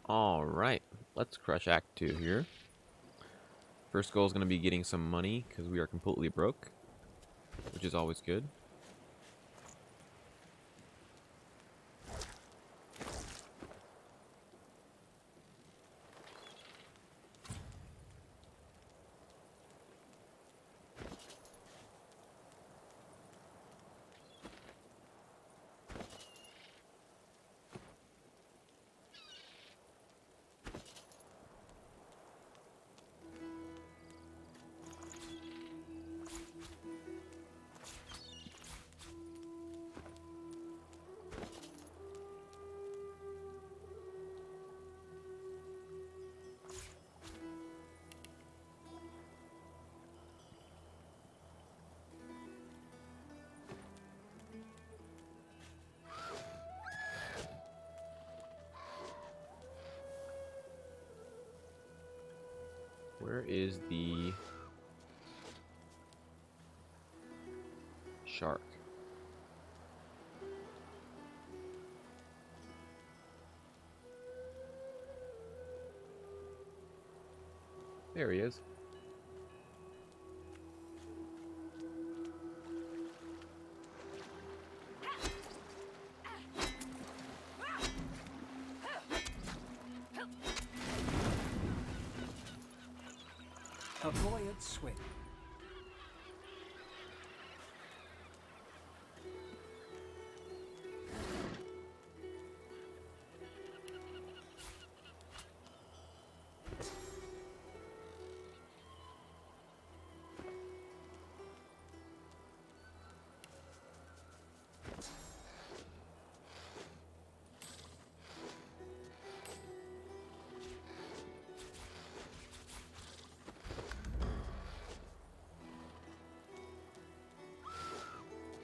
Alright, let's crush Act 2 here. First goal is going to be getting some money, because we are completely broke, which is always good. Where is the shark? There he is. A voyage swim.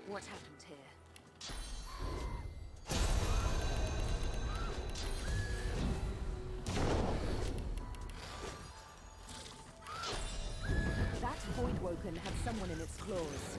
What happened here? That Void Woken had someone in its claws.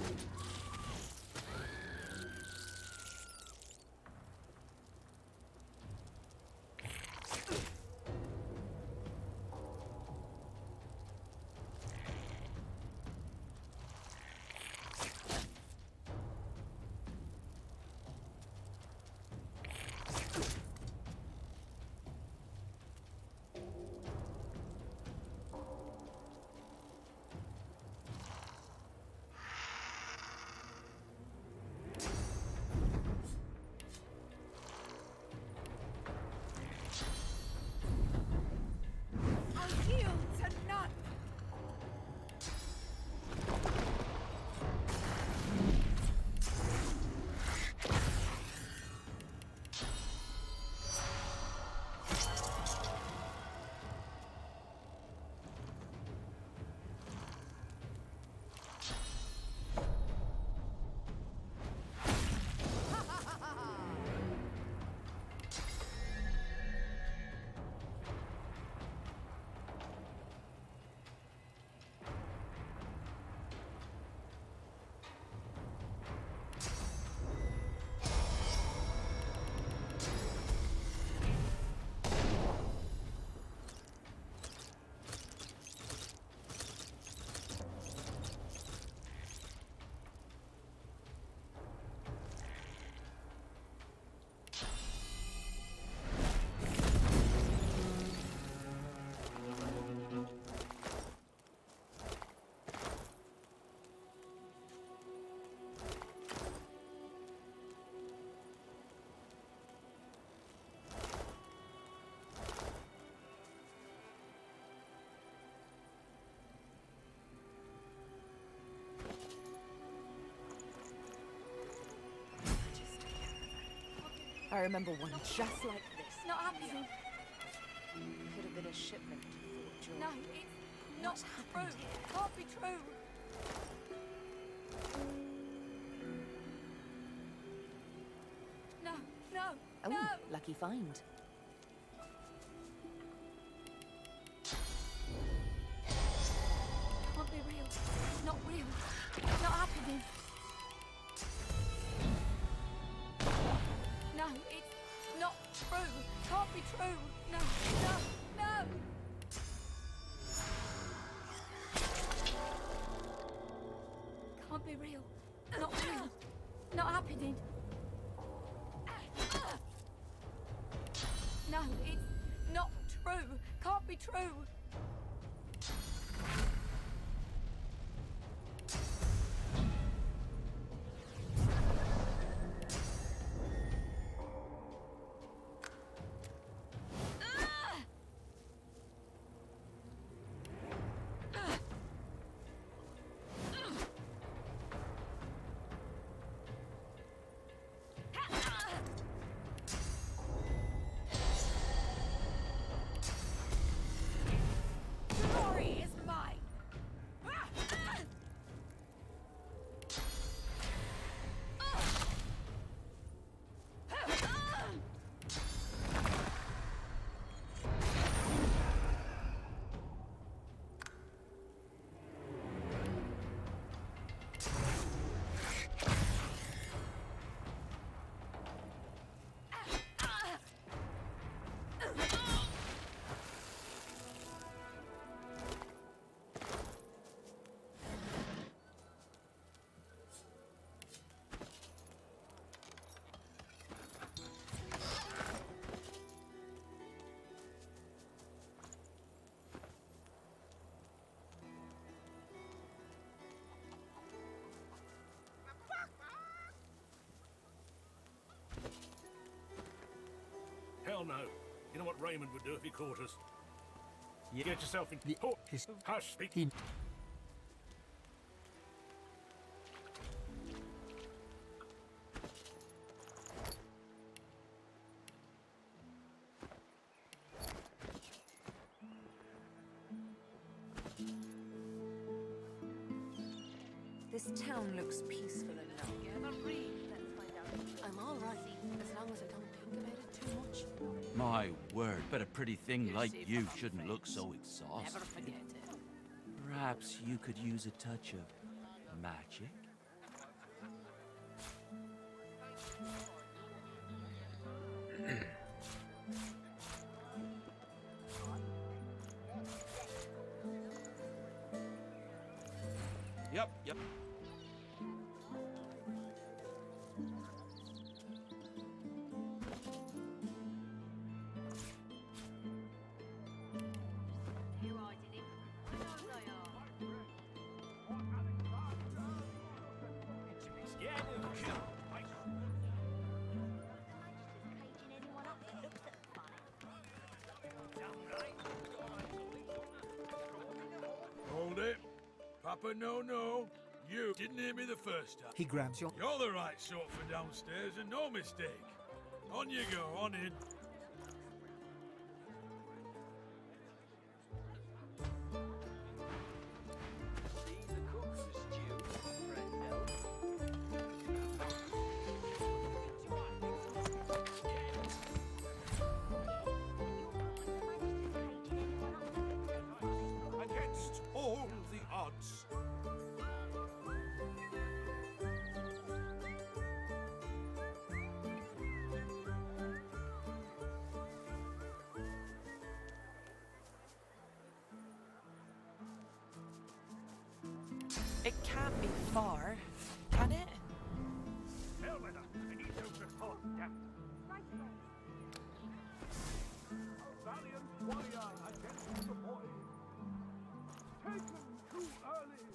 I remember one just like this. Not happening. Could have been a shipment to Fort George. No, it's not What's true. happened here? Can't be true. No, no, Oh, no. lucky find. Can't be real. It's not real. It's not happening. No, it's not true. true. Can't be true. No, no, no. Can't be real. Not real. Not happening. No, it's not true. Can't be true. Glory is mine. Hell no. You know what Raymond would do if he caught us? You get yourself in... Oh, hush, speak. This town looks peaceful enough. I'm all right, as long as I don't think about it too much. My word, but a pretty thing like you shouldn't look so exhausted. Never forget it. Perhaps you could use a touch of magic? Yep. Hold it. Papa, no. You didn't hear me the first time. He grabs your... You're the right sort for downstairs, and no mistake. On you go, on in. Against all the odds. It can't be far, can it? Bellwether, I need those report down. A valiant warrior against the boy. Taken too early,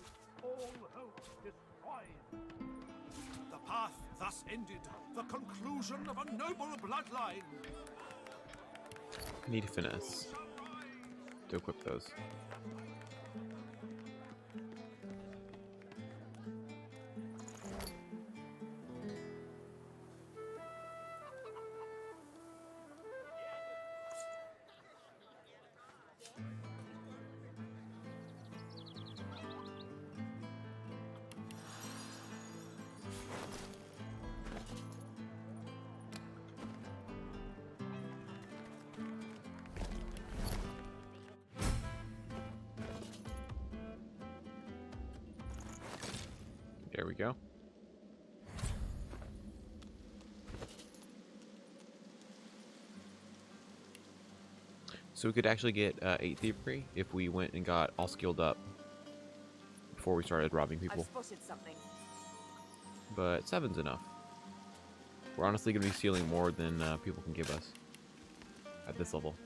all hope destroyed. The path thus ended, the conclusion of a noble bloodline. Need finesse to equip those. There we go. So we could actually get 8 thievery if we went and got all skilled up before we started robbing people. I've spotted something. But 7's enough. We're honestly going to be stealing more than people can give us at this level.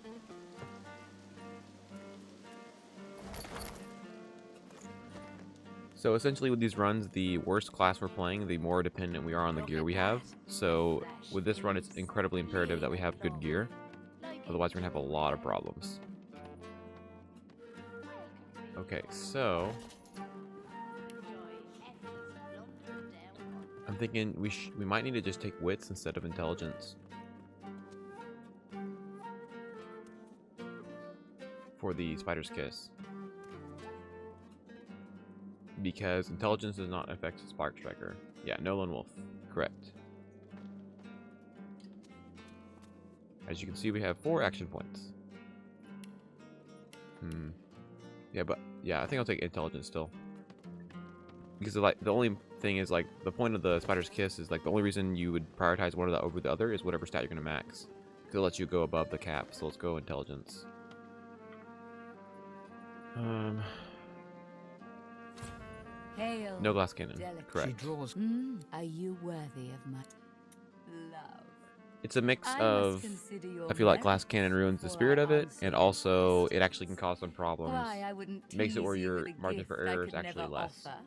So essentially with these runs, the worse class we're playing, the more dependent we are on the gear we have. So with this run, it's incredibly imperative that we have good gear. Otherwise, we're going to have a lot of problems. Okay, so I'm thinking we might need to just take wits instead of intelligence for the Spider's Kiss, because intelligence does not affect Spark Striker. Yeah, no lone wolf. Correct. As you can see, we have 4 action points. Yeah, I think I'll take intelligence still. Because like the only thing is like the point of the Spider's Kiss is like the only reason you would prioritize one of that over the other is whatever stat you're gonna max. Because it lets you go above the cap. So let's go intelligence. Hail, No glass cannon. delicate. Correct. She draws. Are you worthy of my love? It's a mix I of, must consider your I feel like glass merits cannon ruins the before spirit I of it, answer and your also question. it actually can cause some problems. Why, I wouldn't Makes it where tease you your with a margin gift for I error could is actually never less. offer.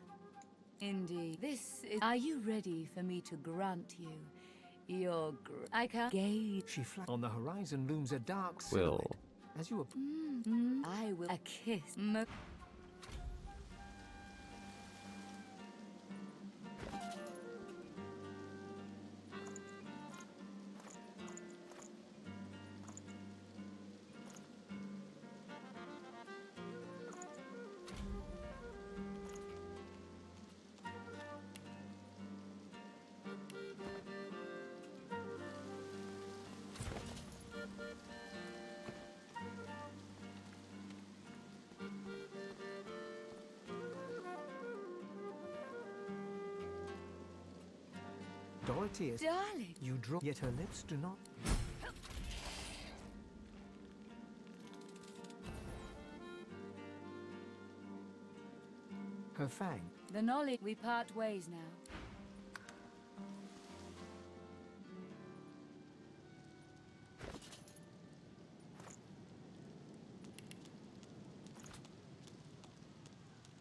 Indeed, this is. Are you ready for me to grant you your? I can't gauge. She on the horizon looms a dark Will. silhouette. As you I will. A kiss. Dorothy is. Darling. You draw, yet her lips do not. Her fang. The knowledge we part ways now.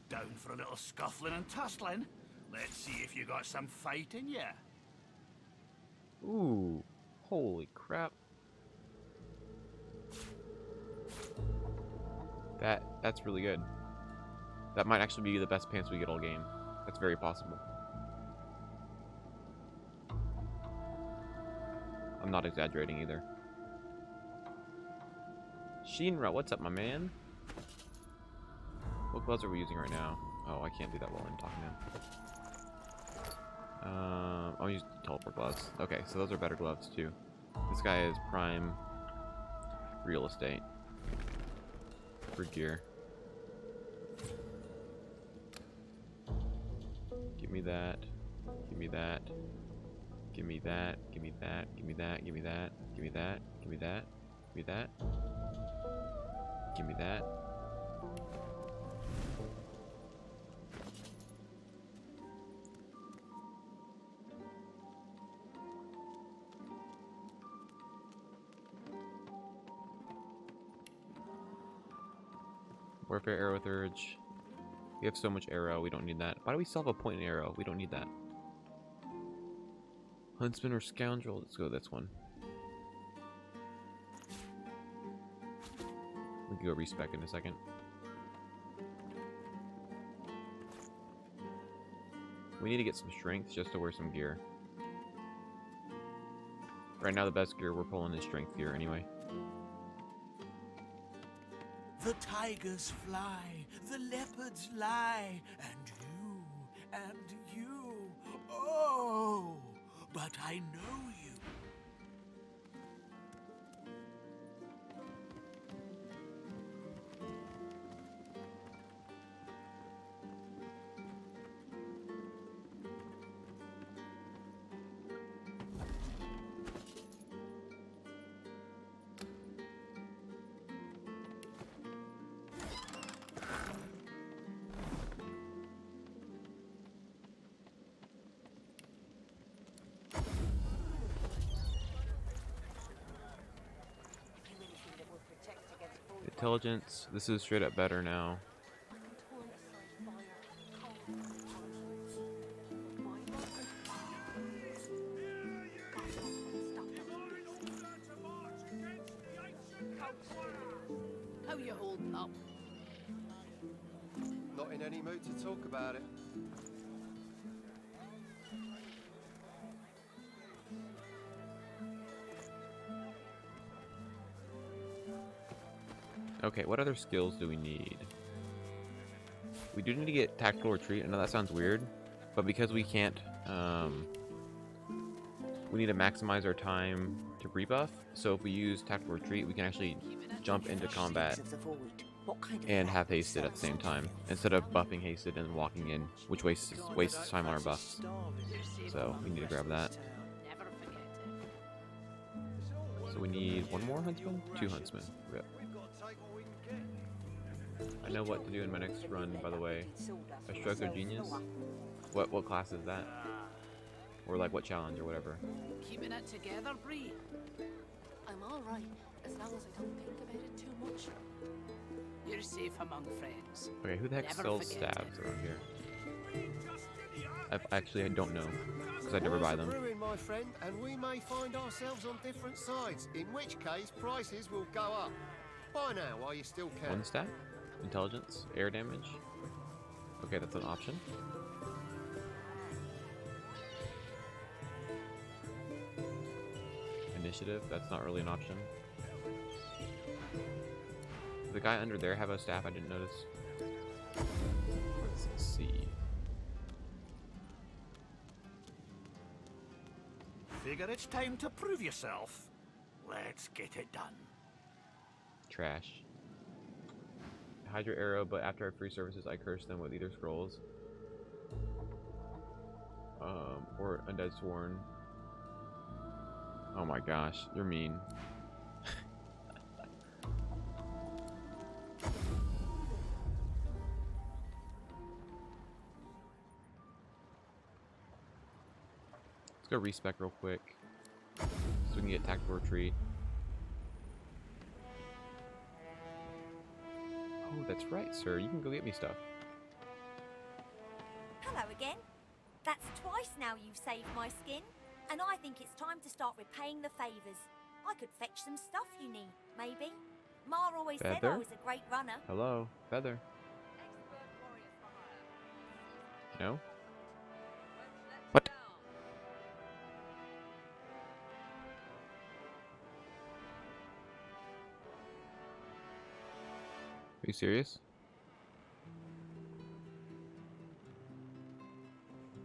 Down for a little scuffling and tussling? Let's see if you got some fight in ya. Ooh, holy crap. That's really good. That might actually be the best pants we get all game. That's very possible. I'm not exaggerating either. Shinra, what's up, my man? What gloves are we using right now? Oh, I can't do that while I'm talking now. I'll use teleport gloves. Okay, so those are better gloves too. This guy is prime real estate for gear. Give me that. Give me that. Give me that. Give me that. Give me that. Give me that. Give me that. Give me that. Give me that. Give me that. Warfare arrow with urge. We have so much arrow, we don't need that. Why do we still have a point in arrow? We don't need that. Huntsman or scoundrel? Let's go this one. We can go respec in a second. We need to get some strength just to wear some gear. Right now the best gear we're pulling is strength gear anyway. The tigers fly, the leopards lie, and you, oh, but I know you. Intelligence. This is straight up better now. How you holding up? Not in any mood to talk about it. Okay, what other skills do we need? We do need to get tactical retreat. I know that sounds weird, but because we can't, we need to maximize our time to rebuff. So if we use tactical retreat, we can actually jump into combat and have hasted at the same time, instead of buffing hasted and walking in, which wastes time on our buffs. So we need to grab that. So we need one more huntsman? 2 huntsmen. Rip. I know what to do in my next run, by the way. A stroke of genius? What class is that? Or like what challenge or whatever? Keeping it together, Bree. I'm all right, as long as I don't think about it too much. You're safe among friends. Okay, who the heck Never sells forget stabs around here? I don't know, because I never buy them. Ruin, my friend, and we may find ourselves on different sides, in which case prices will go up. Buy now while you still can. 1 stat? Intelligence? Air damage? Okay, that's an option. Initiative? That's not really an option. Does the guy under there have a staff? I didn't notice. Let's see. Figure it's time to prove yourself. Let's get it done. Trash. Hide your arrow, but after I free services, I curse them with either scrolls. Or Undead Sworn. Oh my gosh, you're mean. Let's go respec real quick, so we can get tactical retreat. Oh, that's right, sir. You can go get me stuff. Hello again. That's twice now you've saved my skin, and I think it's time to start repaying the favours. I could fetch some stuff you need, maybe. Ma always said I Feather? was a great runner. Hello, Feather. No? What? Are you serious?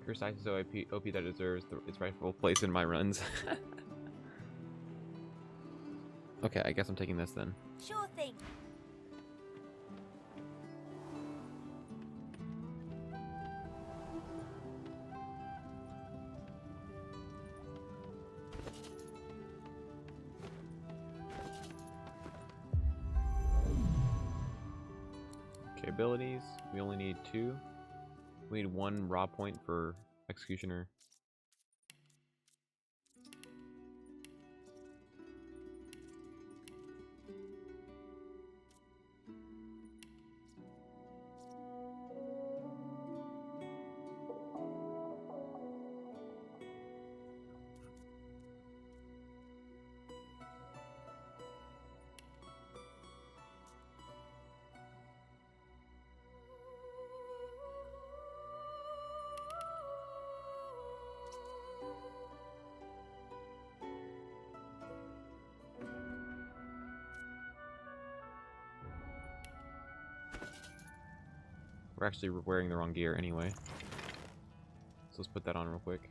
Curse Ice is so OP that it deserves its rightful place in my runs. Okay, I guess I'm taking this then. Sure thing. Okay, abilities. We only need 2. We need 1 raw point for Executioner. We're actually wearing the wrong gear anyway. So let's put that on real quick.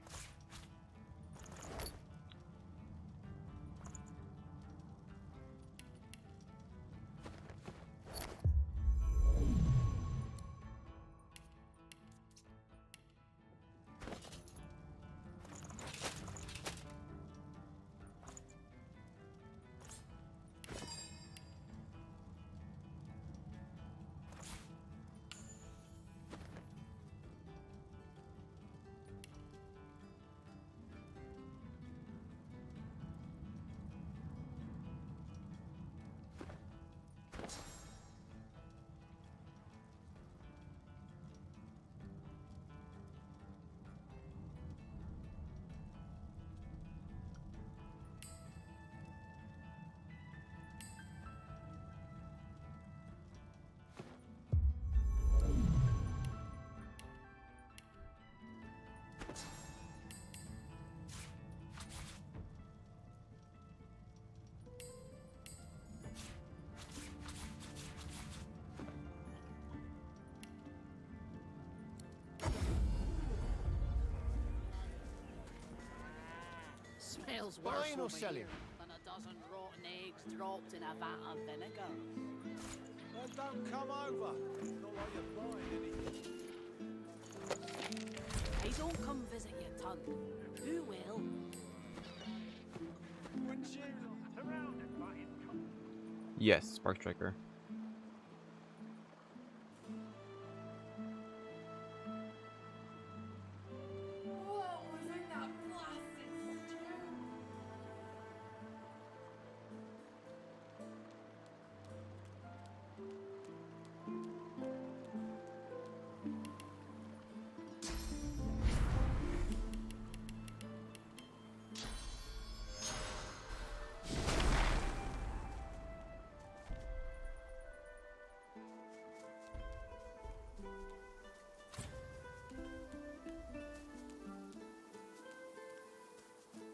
All's worse Buying or over selling? here than a dozen rotten eggs dropped in a vat of vinegar. Then don't come over. Not like you're buying anything. I don't come visit you, ton. Who will? Wouldn't you? Surrounded by it. Yes, Spark Striker. What was in that blasted stew?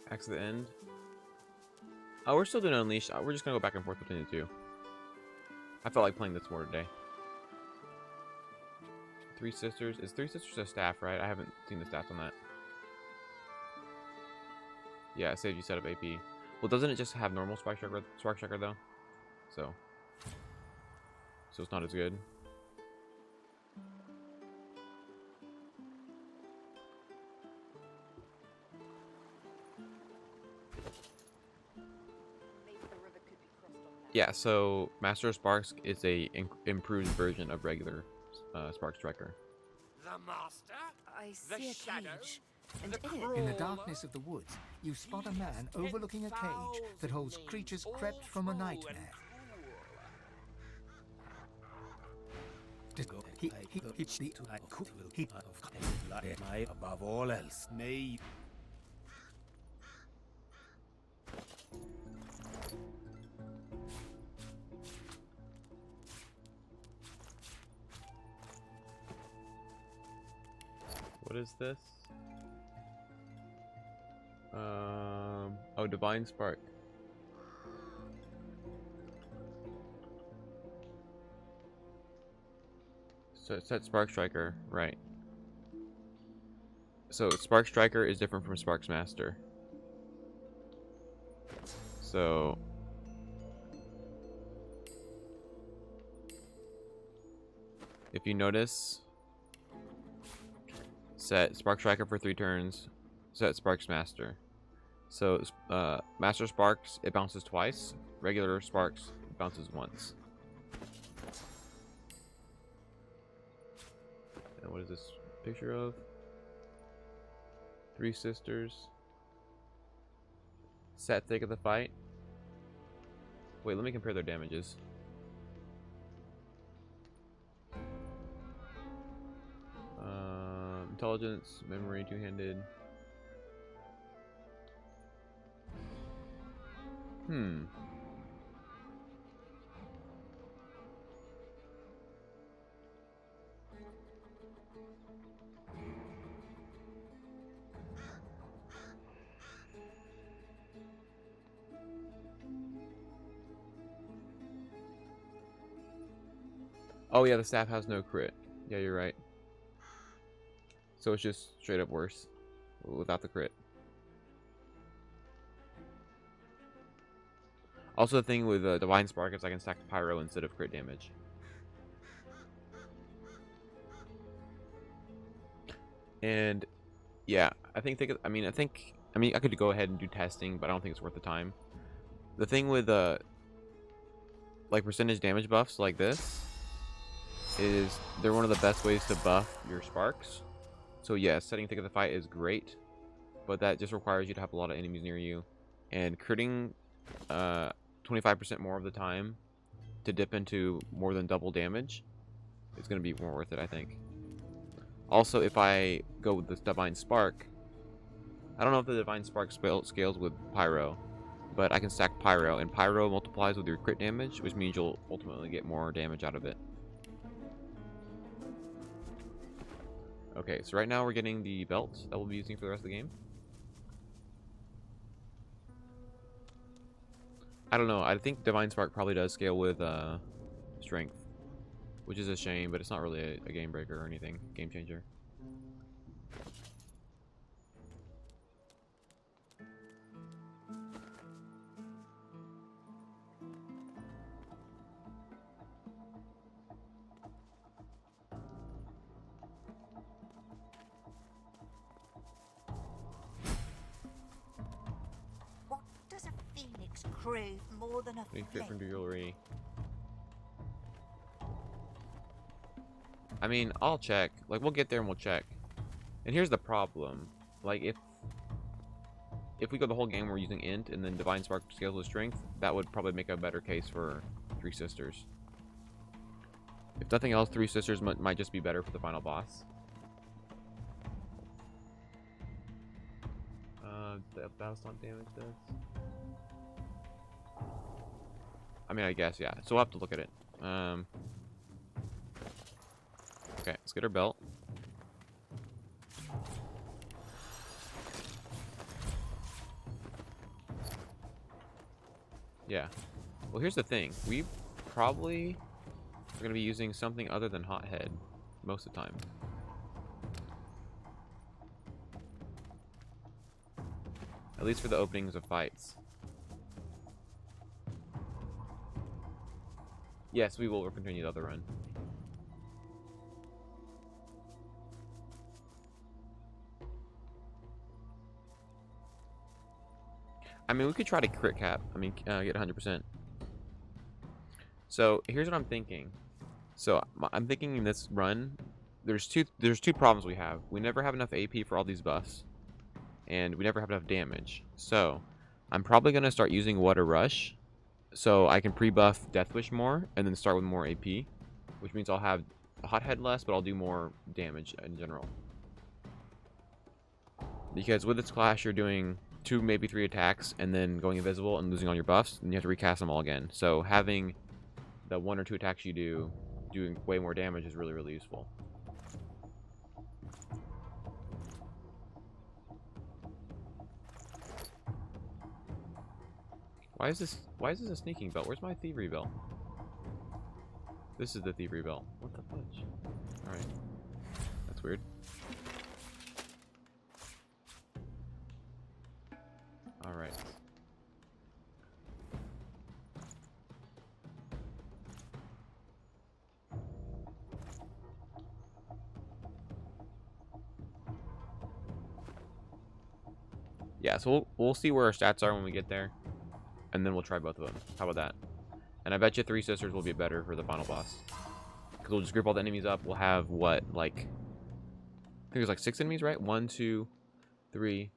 Axe at the end. Oh, we're still doing Unleashed. We're just gonna go back and forth between the two. I felt like playing this more today. Three Sisters. Is Three Sisters a staff, right? I haven't seen the stats on that. Yeah, it saves you set up AP. Well, doesn't it just have normal Spark Striker though? So it's not as good. Yeah, so Master of Sparks is a improved version of regular Spark Striker. The master? I The see a shadow? cage. And The in it, In the crawler? darkness of the woods, you spot a man overlooking a cage that holds creatures crept from a nightmare. Above all else, me. What is this? Oh, Divine Spark. So it said Spark Striker, right? So Spark Striker is different from Sparks Master. So if you notice, set Spark Striker for 3 turns, set Sparks Master. So Master Sparks, it bounces twice. Regular Sparks bounces once. And what is this picture of? 3 Sisters. Set thick of the fight. Wait, let me compare their damages. Intelligence, memory, two-handed. Oh yeah, the staff has no crit. Yeah, you're right. So it's just straight up worse without the crit. Also, the thing with Divine Spark is I can stack Pyro instead of crit damage. And yeah, I could go ahead and do testing, but I don't think it's worth the time. The thing with like percentage damage buffs like this is they're one of the best ways to buff your sparks. So yeah, setting thick of the fight is great, but that just requires you to have a lot of enemies near you, and critting 25% more of the time to dip into more than double damage is going to be more worth it, I think. Also, if I go with this Divine Spark, I don't know if the Divine Spark scales with Pyro, but I can stack Pyro, and Pyro multiplies with your crit damage, which means you'll ultimately get more damage out of it. Okay, so right now we're getting the belt that we'll be using for the rest of the game. I don't know, I think Divine Spark probably does scale with Strength, which is a shame, but it's not really a game breaker or anything, game changer. groove more than a Doing fit from flick. jewelry. I mean, I'll check. Like, we'll get there and we'll check. And here's the problem. Like, if we go the whole game we're using int and then divine spark scales with strength, that would probably make a better case for Three Sisters. If nothing else, Three Sisters might just be better for the final boss. The Battlestomp damage does. I mean, I guess, yeah. So we'll have to look at it. Okay, let's get our belt. Yeah. Well, here's the thing. We probably are going to be using something other than Hothead most of the time. At least for the openings of fights. Yes, we will continue the other run. I mean, we could try to crit cap. I mean, get 100%. So here's what I'm thinking. So I'm thinking in this run, there's two problems we have. We never have enough AP for all these buffs, and we never have enough damage. So I'm probably gonna start using What a Rush, so I can pre-buff Death Wish more, and then start with more AP, which means I'll have Hothead less, but I'll do more damage in general. Because with this class, you're doing 2, maybe 3 attacks, and then going invisible and losing all your buffs, and you have to recast them all again. So having the 1 or 2 attacks you do doing way more damage is really, really useful. Why is this a sneaking belt? Where's my thievery belt? This is the thievery belt. What the fudge? Alright. That's weird. Alright. Yeah, so we'll see where our stats are when we get there, and then we'll try both of them. How about that? And I bet you Three Sisters will be better for the final boss, because we'll just group all the enemies up. We'll have what, like, I think there's like 6 enemies, right? 1, 2, 3.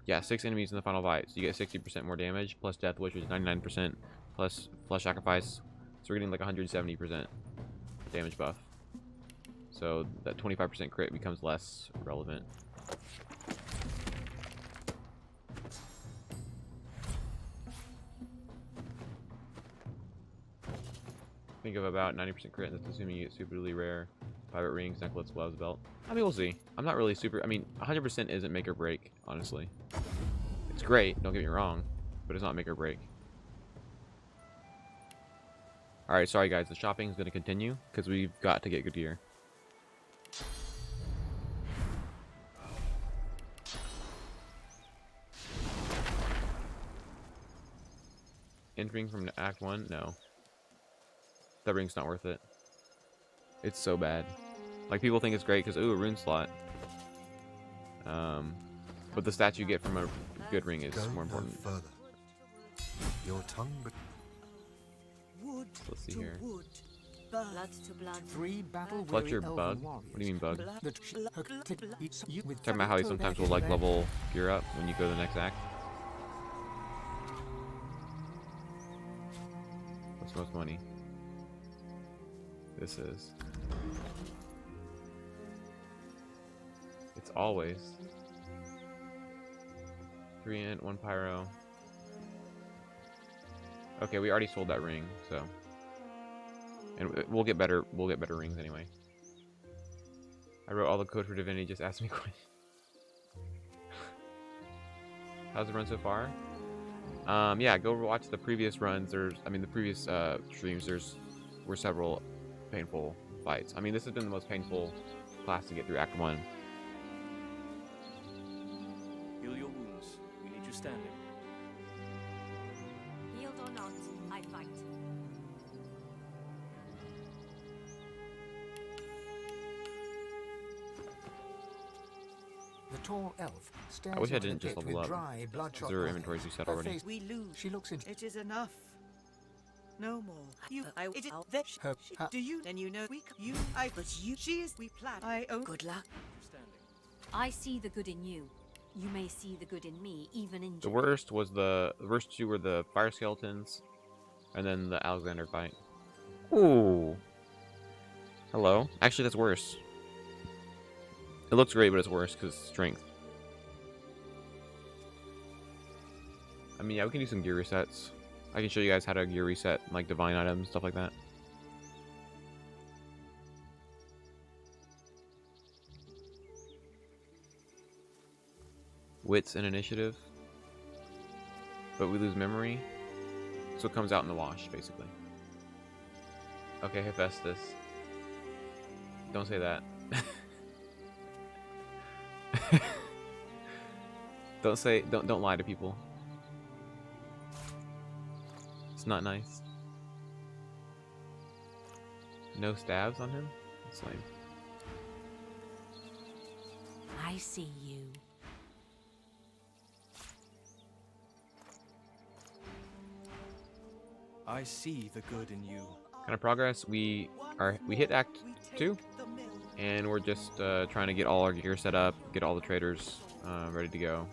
Yeah, 6 enemies in the final fight. So you get 60% more damage plus Death Wish, which is 99% plus Flesh Sacrifice. So we're getting like 170% damage buff. So that 25% crit becomes less relevant. Think of about 90% crit. That's assuming you get superly rare pirate rings, necklace, gloves, belt. I mean, we'll see. I'm not really super. I mean, 100% isn't make or break, honestly. It's great, don't get me wrong, but it's not make or break. Alright, sorry guys, the shopping is going to continue because we've got to get good gear. Entering from Act 1? No. That ring's not worth it. It's so bad. Like, people think it's great because, ooh, a rune slot. But the stats you get from a good ring is more important. Further. Your tongue, but Let's see here. Blood to blood. 3 battle Fletcher weary bug? elven warriors What do you mean bug? that eats you with Talking about how he sometimes will like level gear up when you go to the next act. What's most money? This is. It's always 3 int, 1 pyro. Okay, we already sold that ring, so. And we'll get better rings anyway. I wrote all the code for Divinity, just ask me questions. How's it run so far? Yeah, go watch the previous runs. The previous streams. Were several painful fights. I mean, this has been the most painful class to get through Act 1. Heal your wounds. We need you standing. Healed or not, I fight. The tall elf stares I wish I into the didn't just pit level with up. dry, bloodshot There are eyes. inventories reset Her already. face- We lose. She looks into It is enough. No more. You, it is that her. do you? And you know we, you, I, but you, she is. We plan. I own. Good luck. I see the good in you. You may see the good in me, even in The worst was the worst two were the fire skeletons, and then the Alexander fight. Ooh. Hello. Actually, that's worse. It looks great, but it's worse because strength. I mean, yeah, we can do some gear resets. I can show you guys how to gear reset, like divine items, stuff like that. Wits and initiative. But we lose memory. So it comes out in the wash, basically. Okay, Hephaestus. Don't say that. Don't lie to people. It's not nice. No stabs on him? That's lame. I see you. I see the good in you. Kind of progress. We hit Act 2, and we're just trying to get all our gear set up, get all the traders ready to go.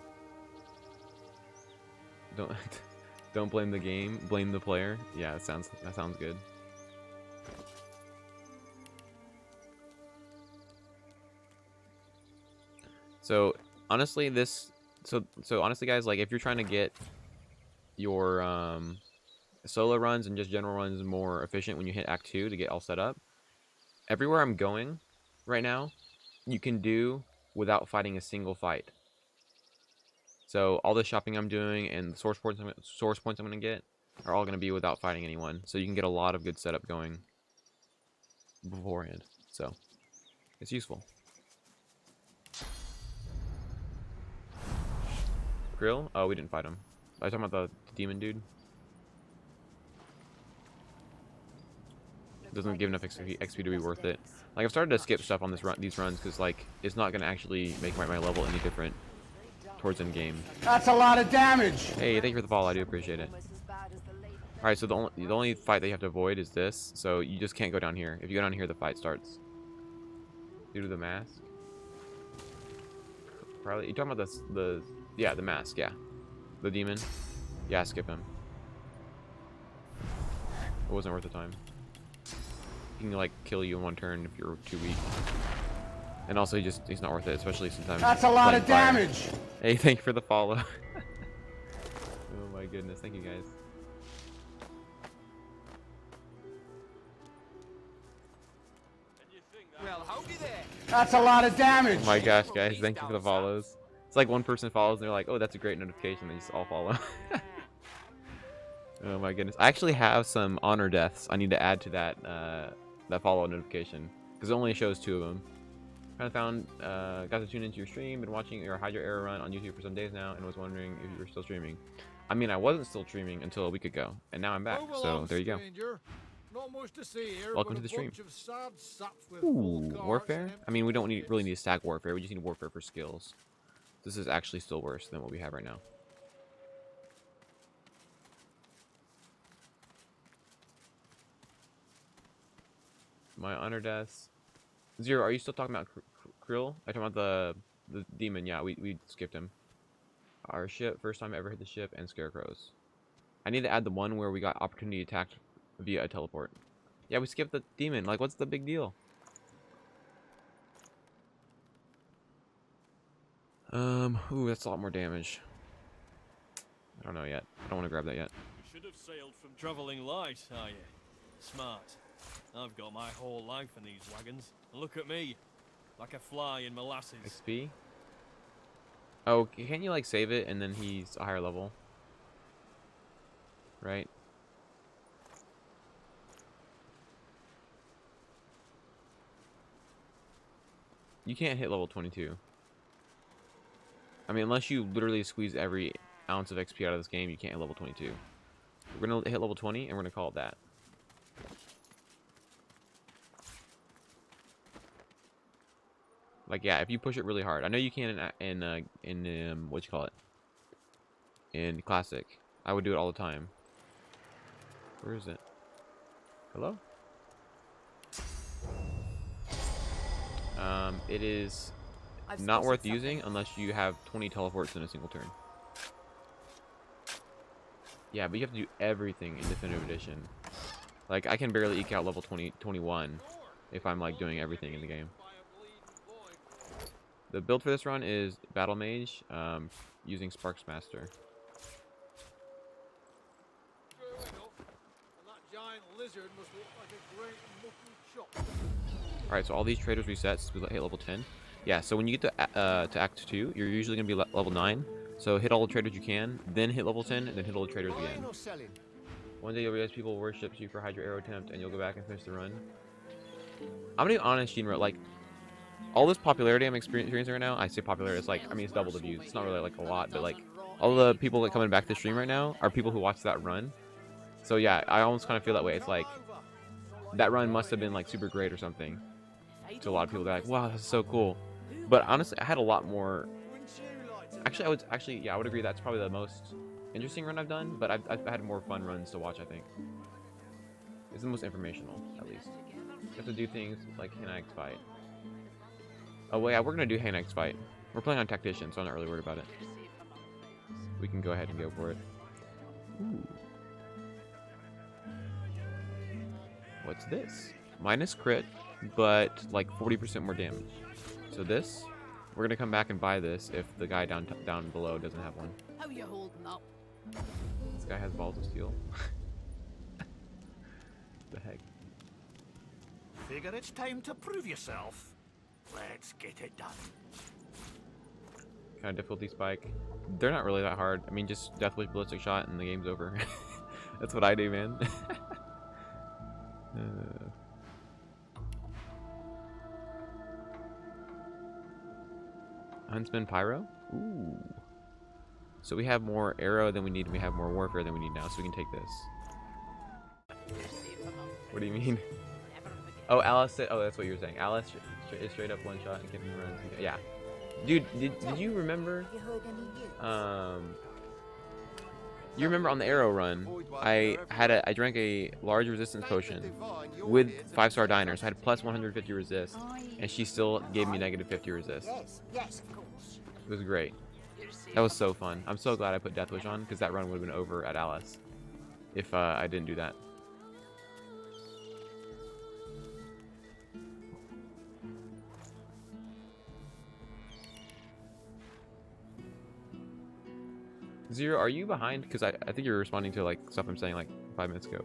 Don't blame the game, blame the player. Yeah, that sounds good. So honestly, honestly, guys, like if you're trying to get your solo runs and just general runs more efficient when you hit Act 2 to get all set up, everywhere I'm going right now, you can do without fighting a single fight. So all the shopping I'm doing and the source points I'm gonna get are all gonna be without fighting anyone. So you can get a lot of good setup going beforehand. So it's useful. Grill? Oh, we didn't fight him. I was talking about the demon dude. Doesn't give enough XP to be worth it. Like I've started to skip stuff on these runs because like it's not gonna actually make my level any different towards end game. That's a lot of damage. Hey, thank you for the follow. I do appreciate it. All right, so the only fight that you have to avoid is this. So you just can't go down here. If you go down here, the fight starts. Due to the mask. Probably you talking about the mask, yeah, the demon. Yeah, skip him. It wasn't worth the time. He can like kill you in one turn if you're too weak. And also he's not worth it, especially sometimes. That's a lot of damage. Hey, thank you for the follow. Oh my goodness, thank you guys. Well, howdy there. That's a lot of damage. Oh my gosh, guys, thank you for the follows. It's like one person follows and they're like, oh, that's a great notification. They just all follow. Oh my goodness. I actually have some honor deaths I need to add to that that follow notification because it only shows 2 of them. Kind of found, got to tune into your stream, been watching your Hydra Arrow run on YouTube for some days now, and was wondering if you were still streaming. I mean, I wasn't still streaming until a week ago, and now I'm back. So there you go. Welcome to the stream. Ooh, warfare. I mean, we don't really need stack warfare. We just need warfare for skills. This is actually still worse than what we have right now. My honor deaths. Zero, are you still talking about Krill? I talking about the demon. Yeah, we skipped him. Our ship, first time I ever hit the ship, and scarecrows. I need to add the one where we got opportunity attacked via a teleport. Yeah, we skipped the demon. Like, what's the big deal? Ooh, that's a lot more damage. I don't know yet. I don't want to grab that yet. You should have sailed from traveling light, are you? Smart. I've got my whole life in these wagons. Look at me, like a fly in molasses. XP? Oh, can't you like save it and then he's a higher level? Right? You can't hit level 22. I mean, unless you literally squeeze every ounce of XP out of this game, you can't hit level 22. We're gonna hit level 20 and we're gonna call it that. Like, yeah, if you push it really hard. I know you can in what you call it? In Classic. I would do it all the time. Where is it? Hello? It is not worth using unless you have 20 teleports in a single turn. Yeah, but you have to do everything in Definitive Edition. Like, I can barely eke out level 21 if I'm, like, doing everything in the game. The build for this run is Battlemage, using Sparks Master. Alright, so all these traders reset since we hit level 10. Yeah, so when you get to Act 2, you're usually going to be level 9. So hit all the traders you can, then hit level 10, and then hit all the traders again. One day you'll realize people worship you for Hydra Arrow attempt, and you'll go back and finish the run. I'm gonna be honest, Shinra, like, all this popularity I'm experiencing right now, I say popularity, it's like, I mean, it's double the views. It's not really, like, a lot, but, like, all the people that coming back to stream right now are people who watched that run. So, yeah, I almost kind of feel that way. It's like, that run must have been, like, super great or something. To a lot of people, they're like, wow, that's so cool. But, honestly, I had a lot more... Actually, I would agree that's probably the most interesting run I've done, but I've had more fun runs to watch, I think. It's the most informational, at least. You have to do things like Hanag's fight. Oh, well, yeah, we're going to do Hanag's fight. We're playing on Tactician, so I'm not really worried about it. We can go ahead and go for it. Ooh. What's this? Minus crit, but like 40% more damage. So this, we're going to come back and buy this if the guy down below doesn't have one. How you holding up? This guy has balls of steel. The heck? Figure it's time to prove yourself. Let's get it done. Kind of difficulty spike. They're not really that hard. I mean, just Deathwish Ballistic Shot and the game's over. That's what I do, man. Huntsman Pyro? Ooh. So we have more arrow than we need, and we have more warfare than we need now, so we can take this. What do you mean? Oh, Alice said, oh, that's what you were saying. Alice is straight up one shot and can run. Yeah. Dude, did you remember? You remember on the arrow run, I drank a large resistance potion with 5-star diner, so I had plus 150 resist, and she still gave me negative 50 resist. Yes, of course. It was great. That was so fun. I'm so glad I put Deathwish on, because that run would have been over at Alice if I didn't do that. Zero, are you behind? Because I think you're responding to like stuff I'm saying like 5 minutes ago.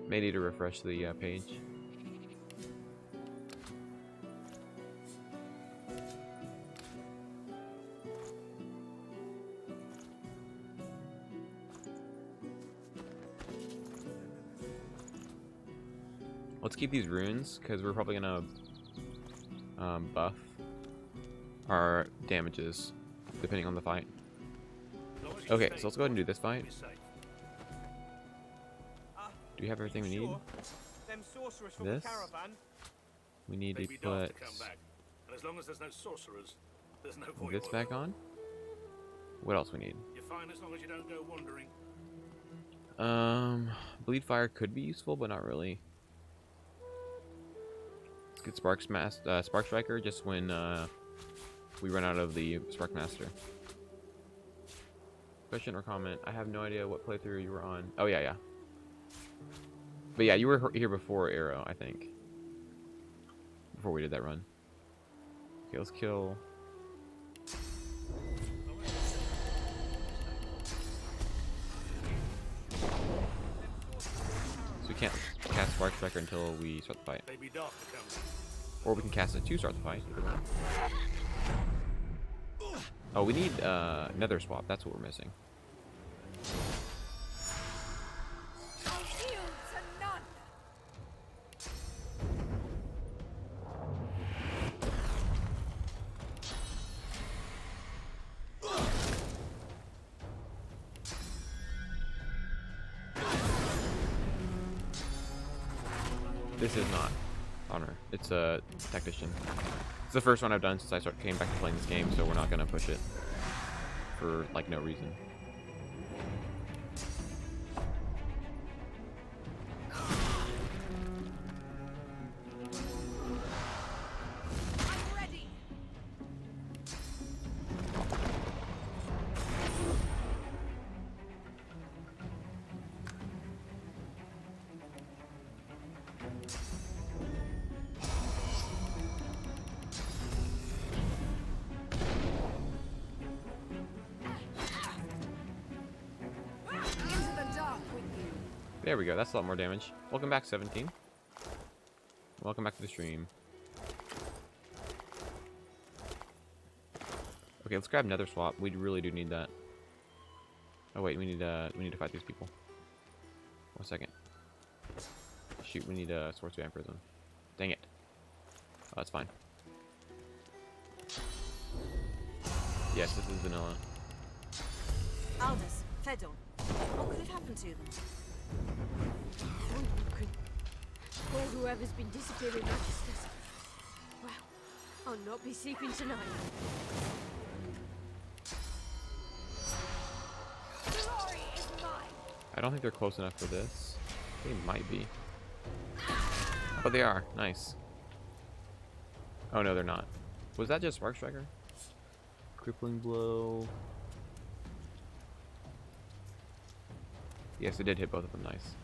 May need to refresh the page. Let's keep these runes because we're probably gonna buff our damages depending on the fight. Okay, so let's go ahead and do this fight. Do we have everything we need? This? We need to put this back on. What else we need? Bleed Fire could be useful, but not really. Let's get Spark Striker just when we run out of the Spark Master. Question or comment? I have no idea what playthrough you were on. Oh yeah. But yeah, you were here before Arrow, I think. Before we did that run. Okay, let's kill. So we can't cast Spark Striker until we start the fight. Or we can cast it to start the fight. Oh, we need Nether Swap. That's what we're missing. This is not. Honor. It's a Tactician. It's the first one I've done since I came back to playing this game, so we're not gonna push it for like no reason. There we go, that's a lot more damage. Welcome back, 17. Welcome back to the stream. Okay, let's grab Nether Swap. We really do need that. Oh wait, we need to fight these people. 1 second. Shoot, we need a Swords Vampirism. Dang it. Oh, that's fine. Yes, this is vanilla. Aldous, Fedor, what could have happened to them? Or whoever's been disappearing noticed us. Well, I'll not be sleeping tonight. Glory is mine. I don't think they're close enough for this. They might be. Oh, they are. Nice. Oh no, they're not. Was that just Spark Striker? Crippling Blow. Yes, it did hit both of them. Nice.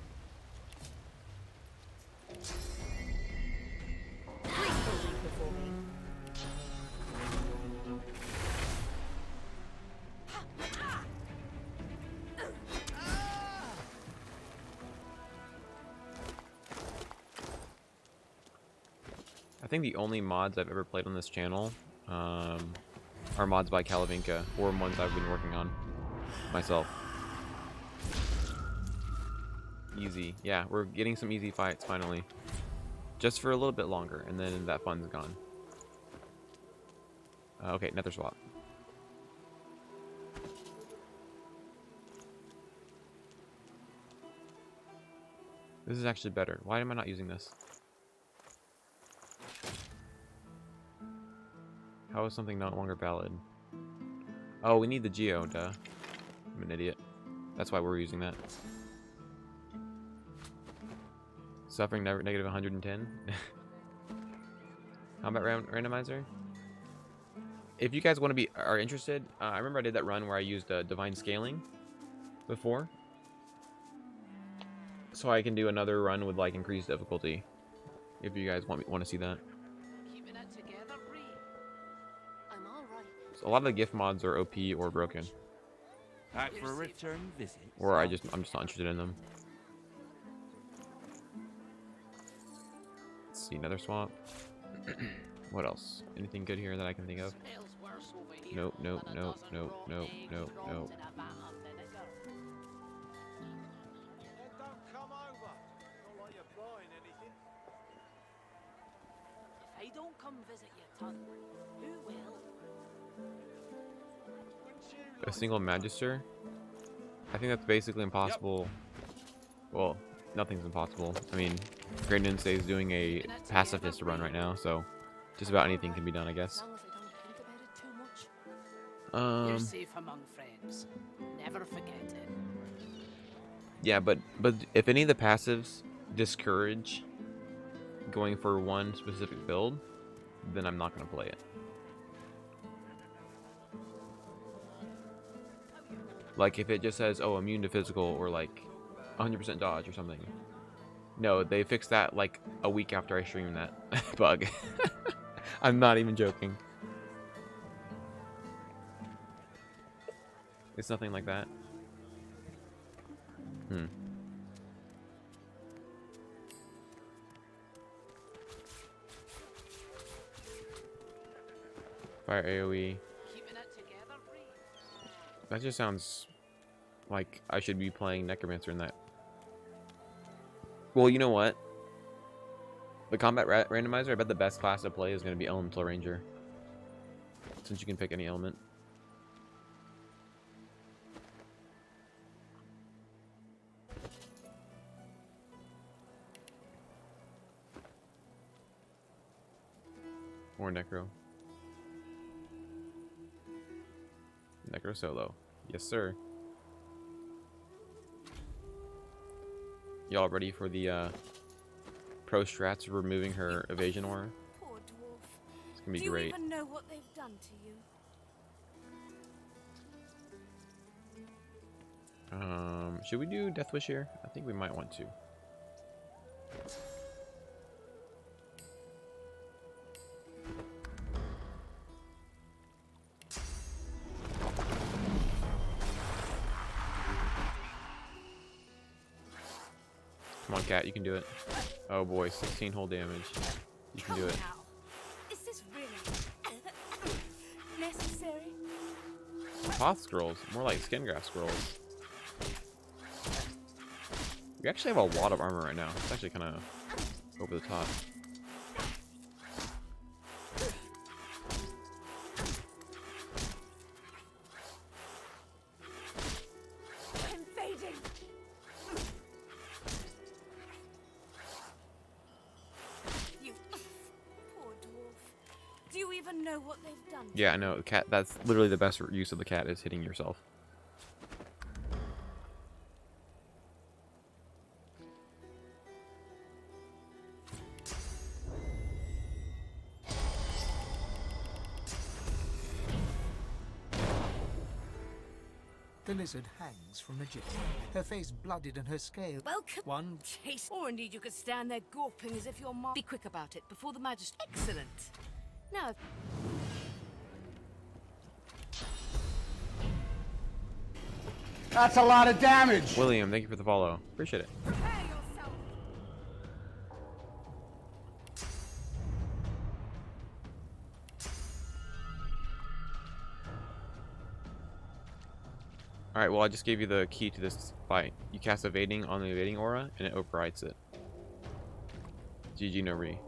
I think the only mods I've ever played on this channel are mods by Kalavinka, or ones I've been working on myself. Easy. Yeah, we're getting some easy fights finally. Just for a little bit longer, and then that fun's gone. Okay, Nether Swap. This is actually better. Why am I not using this? How is something no longer valid? Oh, we need the Geo, duh. I'm an idiot. That's why we're using that. Suffering negative 110. Combat randomizer. If you guys want to are interested, I remember I did that run where I used divine scaling before, so I can do another run with like increased difficulty. If you guys want to see that. Keeping it together, Bree. I'm all right. So a lot of the gift mods are OP or broken, Back for a return visit. or I'm just not interested in them. Let's see, Nether Swap. What else? Anything good here that I can think of? Nope, nope, nope, nope, nope, nope, nope. If I don't come visit your ton, who will? A single Magister? I think that's basically impossible. Well, nothing's impossible. I mean, Great Ninsei is doing a pacifist run right now, so just about anything can be done, I guess. You're safe among friends. Never forget it. Yeah, but if any of the passives discourage going for one specific build, then I'm not going to play it. Like if it just says, oh, immune to physical, or like 100% dodge or something. No, they fixed that like a week after I streamed that bug. I'm not even joking. It's nothing like that. Fire AoE. That just sounds like I should be playing Necromancer in that. Well, you know what? The combat randomizer, I bet the best class to play is going to be Elemental Ranger, since you can pick any element. Necro. Necro solo. Yes, sir. Y'all ready for the pro strats of removing her evasion aura? Poor dwarf. It's gonna be Do you great. even know what they've done to you? Should we do Death Wish here? I think we might want to. Come on, cat, you can do it. Oh boy, 16 whole damage. You can do it. Is this really necessary? Path scrolls, more like skin graft scrolls. We actually have a lot of armor right now. It's actually kind of over the top. Invading. You poor dwarf. Do you even know what they've done? Yeah, I know. Cat. That's literally the best use of the cat is hitting yourself. The lizard hangs from a gibbet, her face blooded and her scale. Welcome. One Chase. Or indeed you could stand there gawping as if your Be quick about it before the magistrate. Excellent. Now. That's a lot of damage. William, thank you for the follow. Appreciate it. Prepare yourself. Alright, well I just gave you the key to this fight. You cast evading on the evading aura and it overrides it. GG no re.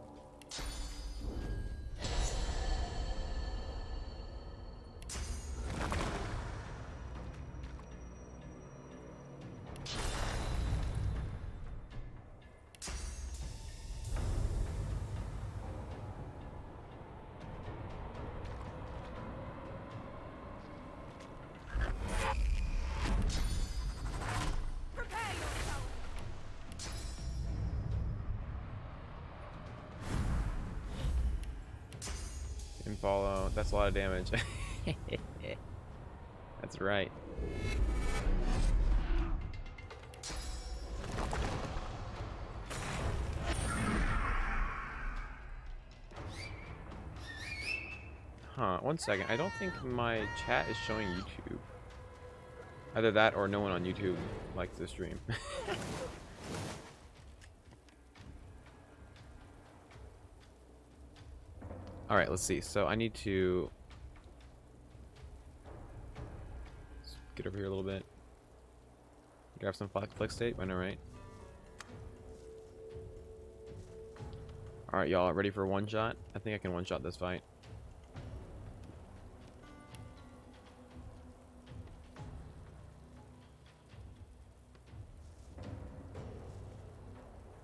And follow. That's a lot of damage. That's right. Huh, 1 second. I don't think my chat is showing YouTube. Either that or no one on YouTube likes the stream. Alright, let's see. So I need to get over here a little bit. Grab some flex state. I know, right? Alright, y'all. Ready for one shot? I think I can one shot this fight.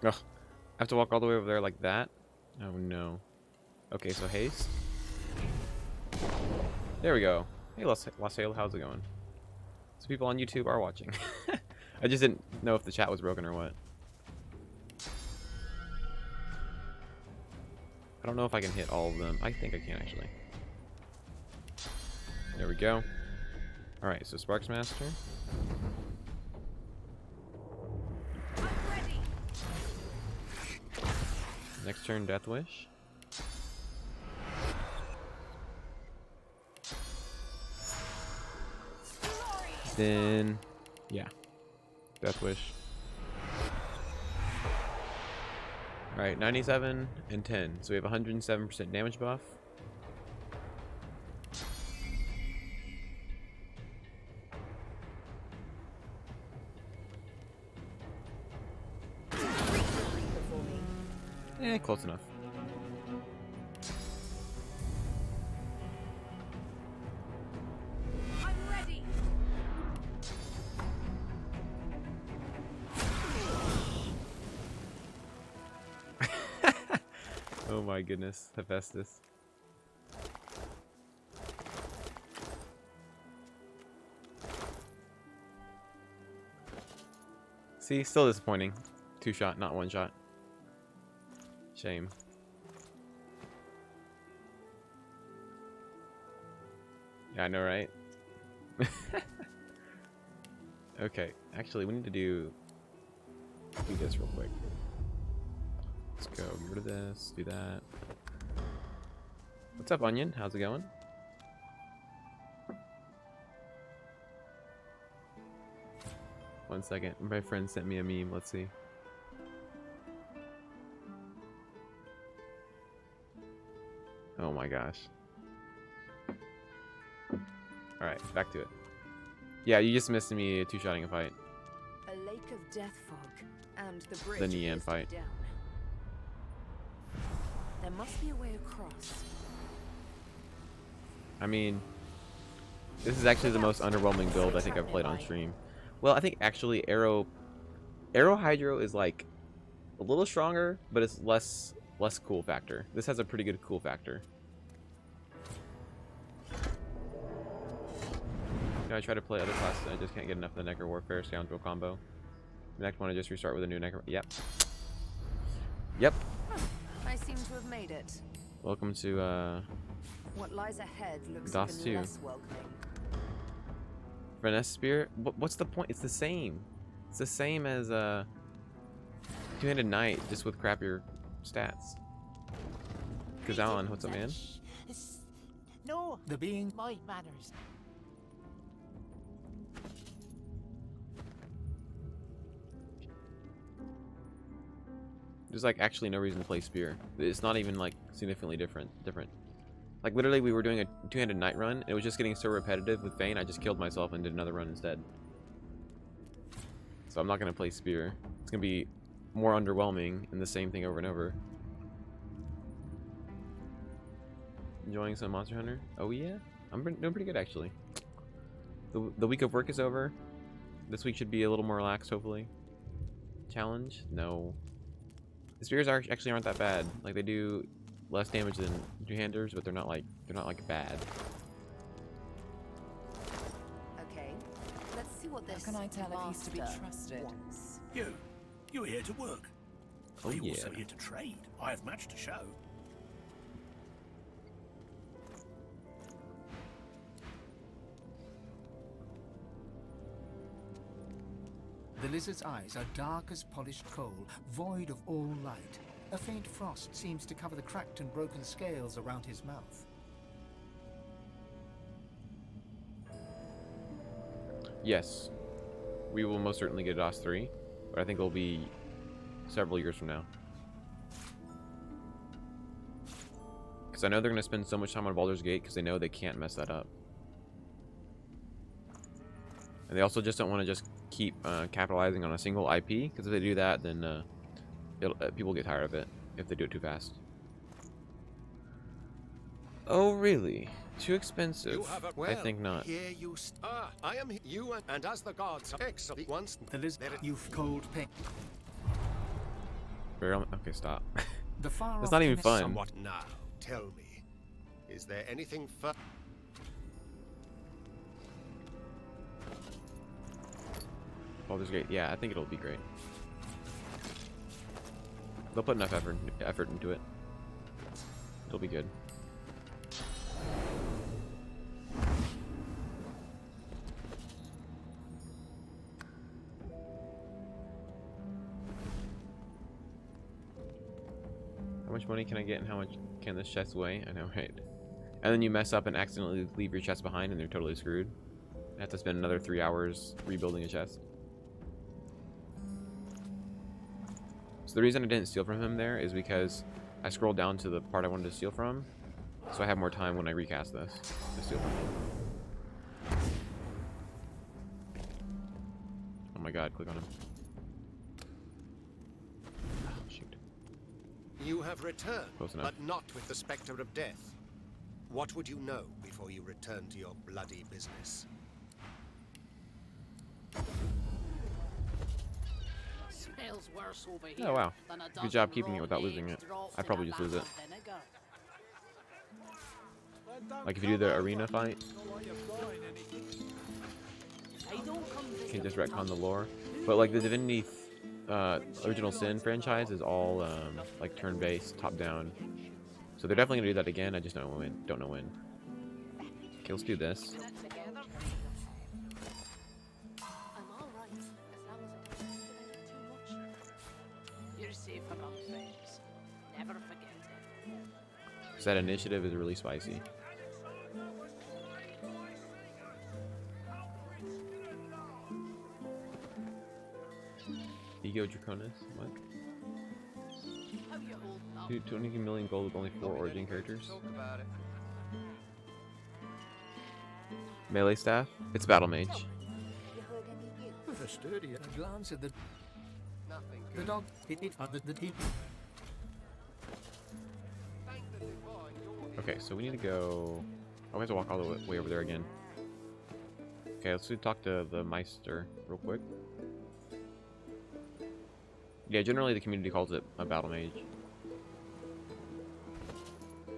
Ugh. I have to walk all the way over there like that? Oh no. Okay, so haste. There we go. Hey, Lasale, how's it going? So people on YouTube are watching. I just didn't know if the chat was broken or what. I don't know if I can hit all of them. I think I can, actually. There we go. Alright, so Sparks Master. Next turn, Death Wish. Then, yeah, Death Wish. Alright, 97 and 10. So we have 107% damage buff. Close enough. I'm ready. Oh my goodness, Hephaestus. See, still disappointing. 2-shot, not 1-shot. Shame. Yeah, I know, right? Okay, actually, we need to do this real quick. Let's go. Get rid of this. Do that. What's up, Onion? How's it going? One second. My friend sent me a meme. Let's see. Oh my gosh. Alright, back to it. Yeah, you just missed me 2-shotting a fight. A lake of death fog and the bridge The Nian is fight. down. There must be a way across. I mean, this is actually the most underwhelming build I think I've played on stream. Well, I think actually Arrow Hydro is like a little stronger, but it's less cool factor. This has a pretty good cool factor. I try to play other classes and I just can't get enough of the Necro Warfare Scoundrel combo. The next one I just restart with a new Necro. Yep. Yep. I seem to have made it. Welcome to What lies ahead looks DOS even 2. less welcoming. Finesse Spear? What's the point? It's the same. It's the same as Two-Handed Knight, just with crappier stats. Kazan, what's up, man? No, the being My manners. There's like actually no reason to play Spear. It's not even like significantly different. Like literally we were doing a Two-Handed Knight run and it was just getting so repetitive with Feint I just killed myself and did another run instead. So I'm not gonna play Spear. It's gonna be more underwhelming and the same thing over and over. Enjoying some Monster Hunter? Oh yeah? I'm doing pretty good actually. The week of work is over. This week should be a little more relaxed hopefully. Challenge? No. The spears actually aren't that bad. Like they do less damage than two-handers, but they're not like bad. Okay, let's see what this. How can I tell if he's to be master trusted? wants. You're here to work. Oh, Are you yeah. also here to trade? I have much to show. The lizard's eyes are dark as polished coal, void of all light. A faint frost seems to cover the cracked and broken scales around his mouth. Yes, we will most certainly get DOS 3, but I think it'll be several years from now. Because I know they're going to spend so much time on Baldur's Gate because they know they can't mess that up. And they also just don't want to just keep capitalizing on a single IP, because if they do that, then people get tired of it if they do it too fast. Oh, really? Too expensive? I think not. Here you I am you and as the gods excellent once The lizard, you've cold pain. Okay, stop. The far That's not even fun. Somewhat now. Tell me, is there anything further? Baldur's Gate, yeah, I think it'll be great. They'll put enough effort into it. It'll be good. How much money can I get and how much can this chest weigh? I know, right? And then you mess up and accidentally leave your chest behind and they're totally screwed. I have to spend another 3 hours rebuilding a chest. So the reason I didn't steal from him there is because I scrolled down to the part I wanted to steal from, so I have more time when I recast this to steal from him. Oh my god, click on him. Oh, shoot. You have returned, Close enough. but not with the spectre of death. What would you know before you return to your bloody business? Smells worse over here. Oh wow. than a Good job dozen keeping it raw without losing it. eggs dropped I'd in probably a just lose vat it. of vinegar. Like if you do the arena fight, I don't come you can just retcon the lore. Who But like the Divinity Original Sin franchise is all like turn-based, top-down. So they're definitely gonna do that again. I just don't know when. Okay, let's do this. I'm all right, as long as I don't think about it too much. You're safe among friends. Never forget it. Because that initiative is really spicy. Ego Draconis? What? How you holding up? Dude, 20 million gold with only 4 origin characters. Melee staff? It's Battlemage. With a sturdy glance at the dog, it the team. Okay, so we need to go. Oh, we have to walk all the way over there again. Okay, let's talk to the Meister real quick. Yeah, generally the community calls it a battle mage.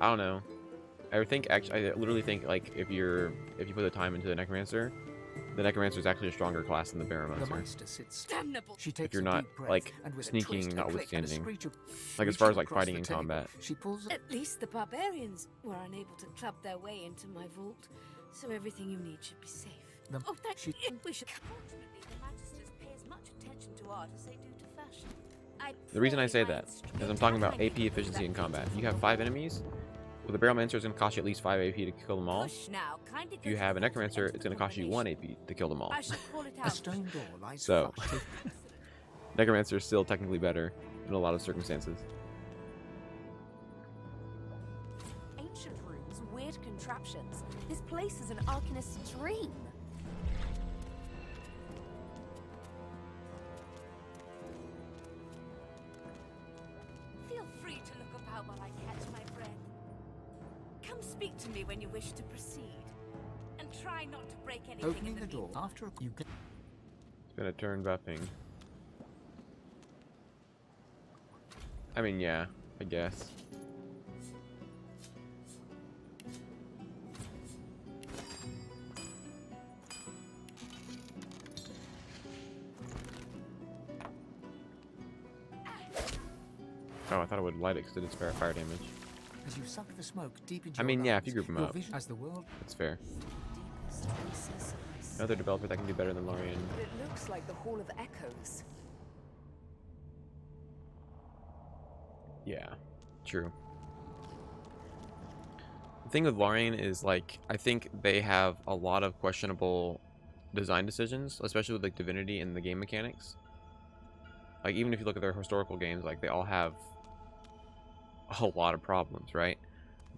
I don't know. I literally think like if you put the time into the necromancer is actually a stronger class than the baromancer. If you're not like sneaking, notwithstanding, like as far as like fighting in combat. At least the barbarians were unable to club their way into my vault, so everything you need should be safe. Oh, that's it. We should. Fortunately, the magisters pay as much attention to art as they do to fashion. The reason I say that is I'm talking about AP efficiency in combat. You have 5 enemies. Well, the Battlemancer is going to cost you at least 5 AP to kill them all. If you have a Necromancer, it's going to cost you 1 AP to kill them all. So, Necromancer is still technically better in a lot of circumstances. Ancient rooms, weird contraptions. This place is an Arcanist's dream. Feel free to look about while I catch my breath. Come speak to me when you wish to proceed, and try not to break anything. Opening the door after you get. It's gonna turn buffing. I mean, yeah, I guess. Oh, I thought it would light it because it did fire damage. As you suck the smoke deep into I mean, your yeah, lungs, if you group them your up, vision as the world. that's fair. Another developer that can do better than Lorien. But it looks like the Hall of Echoes. Yeah, true. The thing with Lorien is, like, I think they have a lot of questionable design decisions, especially with, like, Divinity and the game mechanics. Like, even if you look at their historical games, like, they all have a lot of problems, right?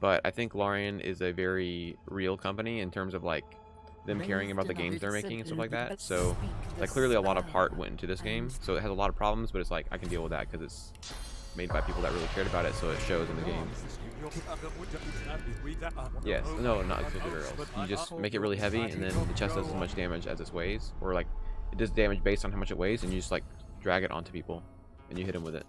But I think Lorien is a very real company in terms of, like, them caring about the games they're making and stuff like that. So, like, clearly a lot of heart went into this game. So it has a lot of problems, but it's like, I can deal with that because it's made by people that really cared about it, so it shows in the game. Yes, no, not exclusive arrows. You just make it really heavy, and then the chest does as much damage as it weighs, or like it does damage based on how much it weighs, and you just like drag it onto people, and you hit them with it.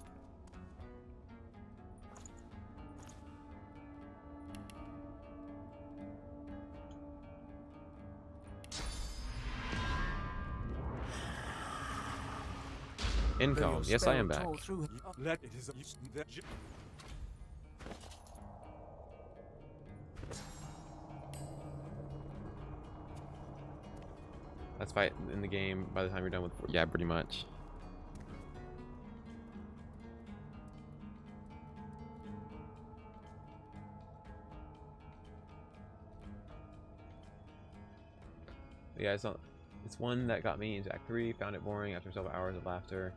Income. Yes, I am back. Let's fight in the game by the time you're done with. Yeah, pretty much. Yeah, it's one that got me into Act 3. Found it boring after several hours of laughter.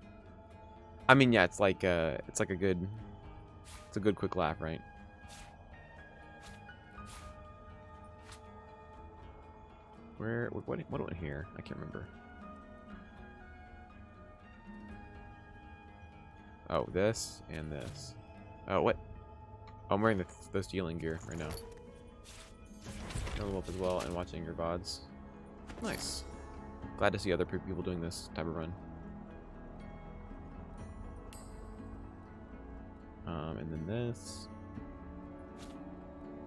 I mean, yeah, it's like a good quick laugh, right? What went here? I can't remember. Oh, this and this. Oh, what? Oh, I'm wearing the stealing gear right now. Level up as well and watching your VODs. Nice. Glad to see other people doing this type of run. And then this.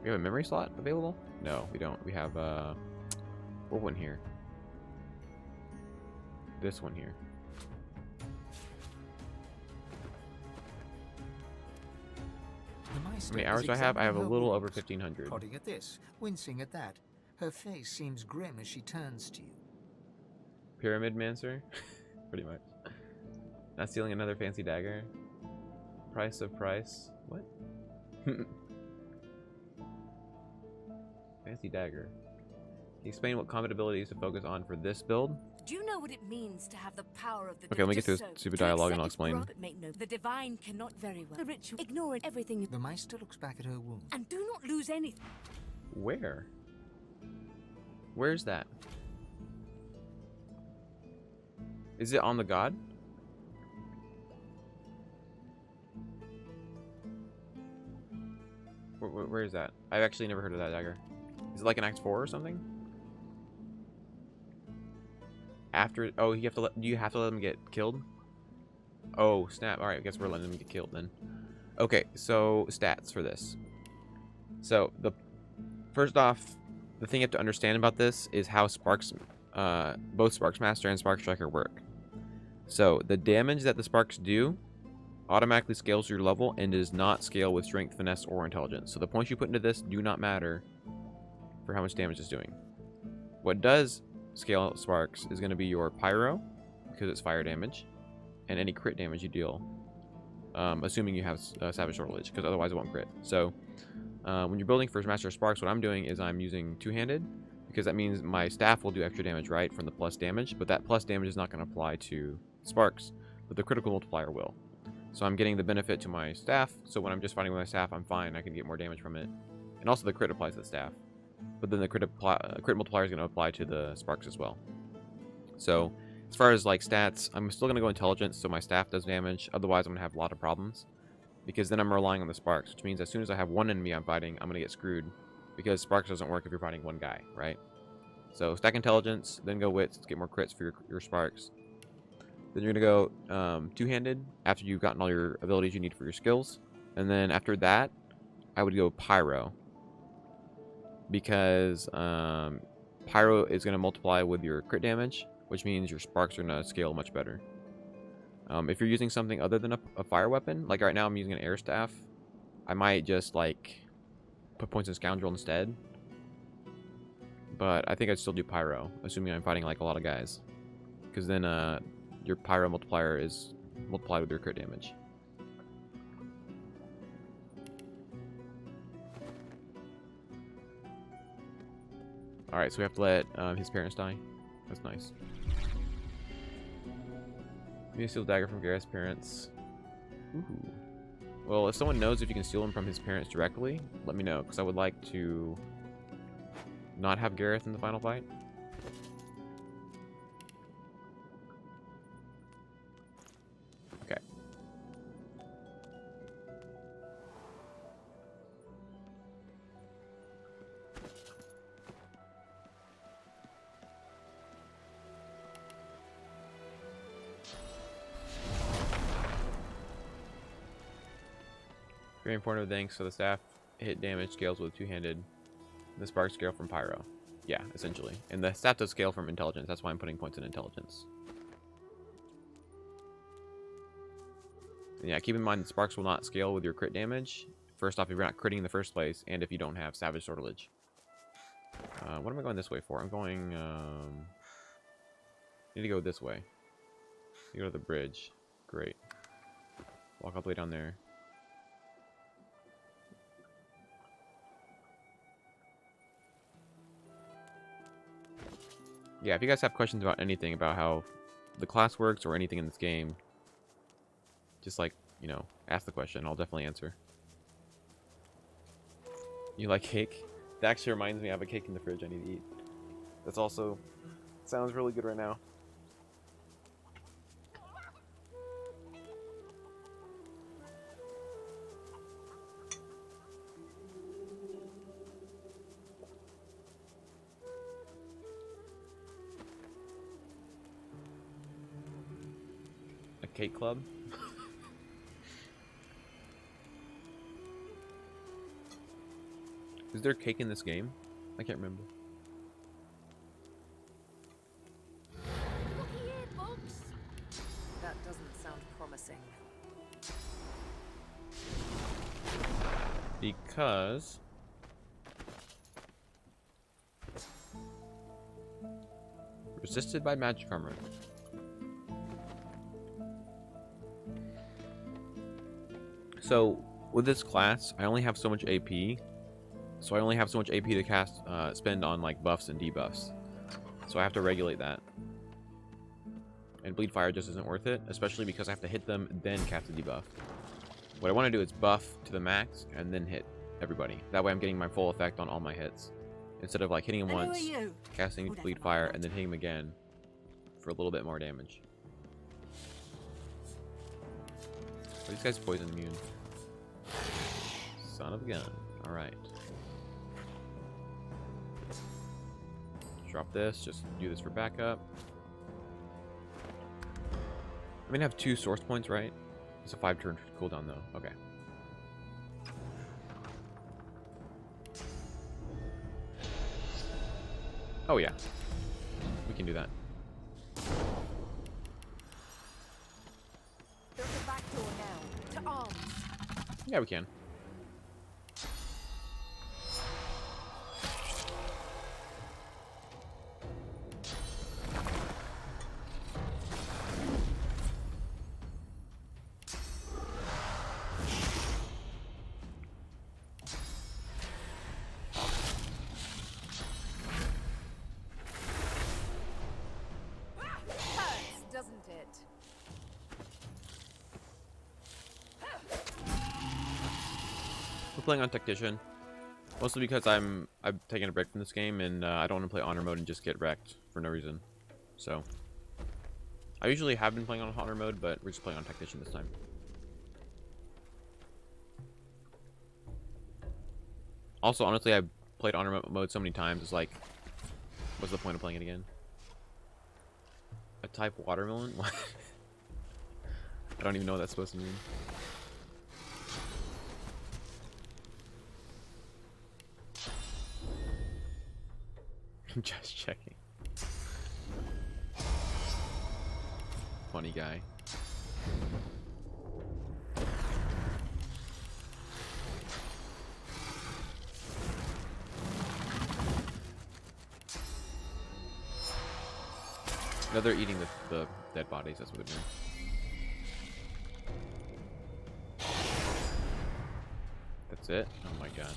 We have a memory slot available? No, we don't. We have what one here? This one here. Maester How many is hours do I have? I have a examining her little over wounds, 1,500. prodding at this, wincing at that. Her face seems grim as she turns to you. Pyramid Mancer? Pretty much. Not stealing another fancy dagger. Price of price. What? Fancy dagger. Can you explain what combat abilities to focus on for this build? Do you know what it means to have the power of the Okay, let me get through so, super to dialogue and I'll accept explain. but make no. The divine cannot very well. The ritual, ignore everything. The Maester looks back at her wound. And do not lose anything. Where? Where's that? Is it on the god? Where is that? I've actually never heard of that dagger. Is it like an Act 4 or something? After, oh, you have to let them get killed? Oh, snap. Alright, I guess we're letting them get killed then. Okay, so stats for this. So, first off, the thing you have to understand about this is how both Sparks Master and Spark Striker work. So, the damage that the Sparks do automatically scales your level and does not scale with Strength, Finesse, or Intelligence. So the points you put into this do not matter for how much damage it's doing. What does scale Sparks is going to be your Pyro, because it's fire damage, and any crit damage you deal, assuming you have Savage Sortilege, because otherwise it won't crit. So when you're building for Master of Sparks, what I'm doing is I'm using two-handed, because that means my staff will do extra damage, right, from the plus damage, but that plus damage is not going to apply to Sparks, but the critical multiplier will. So I'm getting the benefit to my staff, so when I'm just fighting with my staff, I'm fine. I can get more damage from it. And also the crit applies to the staff. But then the crit multiplier is going to apply to the Sparks as well. So as far as like stats, I'm still going to go Intelligence so my staff does damage. Otherwise, I'm going to have a lot of problems. Because then I'm relying on the Sparks, which means as soon as I have one enemy I'm fighting, I'm going to get screwed. Because Sparks doesn't work if you're fighting one guy, right? So stack Intelligence, then go Wits to get more crits for your Sparks. Then you're going to go two-handed after you've gotten all your abilities you need for your skills. And then after that, I would go Pyro. Because Pyro is going to multiply with your crit damage, which means your Sparks are going to scale much better. If you're using something other than a fire weapon, like right now I'm using an air staff, I might just like put points in Scoundrel instead. But I think I'd still do Pyro, assuming I'm fighting like a lot of guys. Because then your Pyro multiplier is multiplied with your crit damage. Alright, so we have to let his parents die. That's nice. Give me a steel dagger from Gareth's parents. Ooh. Well, if someone knows if you can steal them from his parents directly, let me know, because I would like to not have Gareth in the final fight. Okay. Very important things. So the staff hit damage scales with two-handed. The spark scale from Pyro. Yeah, essentially. And the staff does scale from Intelligence. That's why I'm putting points in Intelligence. And yeah, keep in mind the sparks will not scale with your crit damage. First off, if you're not critting in the first place, and if you don't have Savage Sortilege. What am I going this way for? I'm going... need to go this way. You go to the bridge. Great. Walk all the way down there. Yeah, if you guys have questions about anything, about how the class works or anything in this game, just like, you know, ask the question. I'll definitely answer. You like cake? That actually reminds me, I have a cake in the fridge I need to eat. That's also sounds really good right now. Cake club. Is there cake in this game? I can't remember. Looky here, folks. That doesn't sound promising. Because resisted by magic armor. So with this class, I only have so much AP. So I only have so much AP to cast, spend on like buffs and debuffs. So I have to regulate that. And bleed fire just isn't worth it, especially because I have to hit them then cast a debuff. What I want to do is buff to the max and then hit everybody. That way I'm getting my full effect on all my hits. Instead of like hitting him once, casting bleed fire, and then hitting him again for a little bit more damage. Are these guys poison immune? Son of a gun. Alright. Drop this, just do this for backup. I'm gonna have 2 source points, right? It's a 5-turn cooldown though. Okay. Oh yeah. We can do that. There's a back door now. To arms. Yeah, we can. We're playing on Tactician, mostly because I'm taking a break from this game and I don't want to play honor mode and just get wrecked for no reason. So I usually have been playing on honor mode, but we're just playing on Tactician this time. Also, honestly, I've played honor mode so many times. It's like, what's the point of playing it again? A type watermelon? What? I don't even know what that's supposed to mean. Just checking. Funny guy. No, they're eating the dead bodies. That's what they're doing. That's it? Oh my gosh.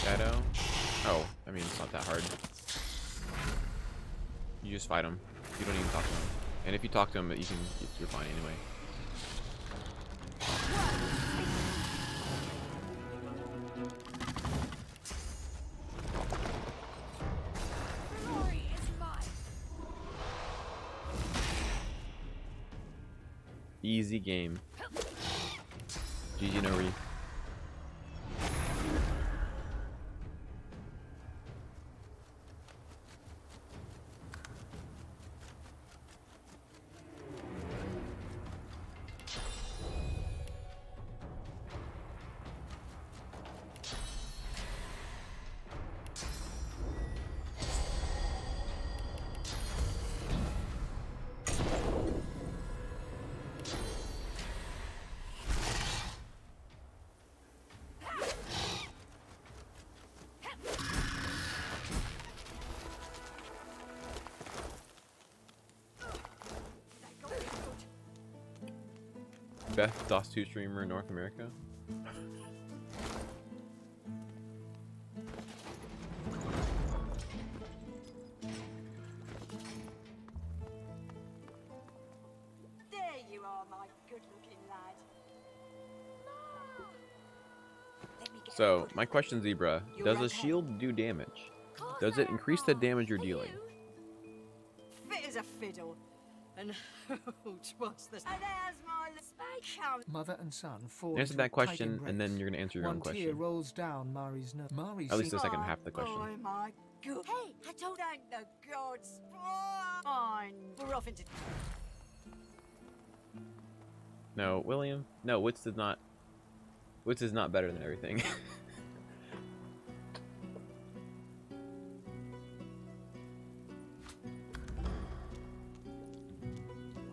Shadow? Oh, I mean, it's not that hard. You just fight him. You don't even talk to him. And if you talk to him, you're fine anyway. Easy game. GG no re. Best DOS 2 streamer in North America. There you are, my good-looking lad. So, my question, Zebra, does a shield do damage? Does it increase the damage you're dealing? Fit as a fiddle. And what's this? And there's my spike. Mother and son fall Answer into that a question, tight and then you're gonna answer your own One tear question. rolls down Mari's nose. Mari At least the seems- second half of the question. Oh my god. Hey, I told thank the gods. Fine. We're off into. No, William. No, Wits is not. Wits is not better than everything.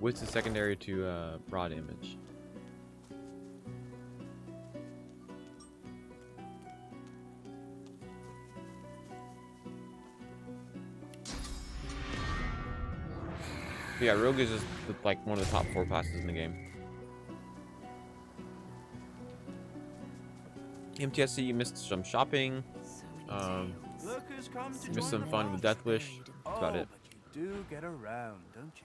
Wits is secondary to raw damage. But yeah, Rogue is just like one of the top 4 classes in the game. MTSC, you missed some shopping. You missed some fun with Death Wish. That's about it. But you do get around, don't you?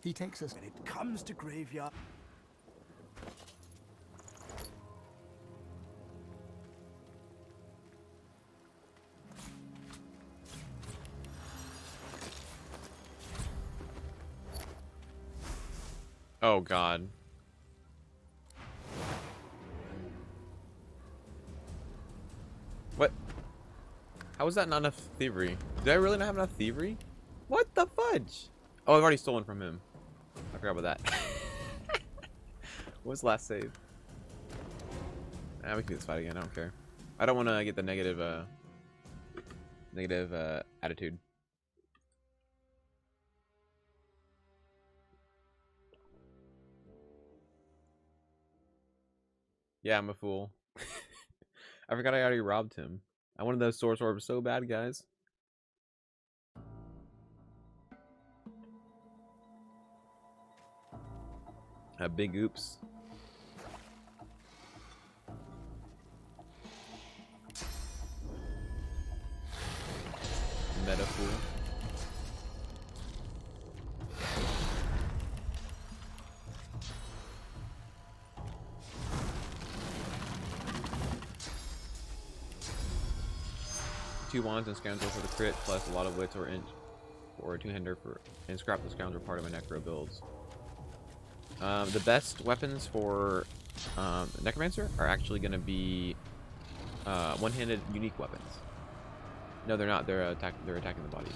He takes us. When it comes to graveyard. Oh god. What? How was that not enough thievery? Did I really not have enough thievery? What the fudge? Oh, I've already stolen from him. I forgot about that. What was the last save? We can do this fight again. I don't care. I don't want to get the negative attitude. Yeah, I'm a fool. I forgot I already robbed him. I wanted those source orbs so bad, guys. A big oops. Meta fool. Two wands and scoundrel for the crit, plus a lot of wits or inch or a two-hander for and scrap the scoundrel part of my necro builds. The best weapons for necromancer are actually going to be one-handed unique weapons. No, they're not. They're attacking the bodies.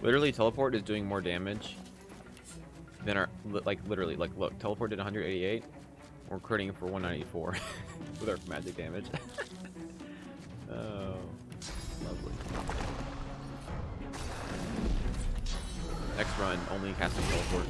Literally, teleport is doing more damage than our literally look. Teleport did 188. We're critting for 194 with our magic damage. Oh, lovely. Next run, only casting teleport.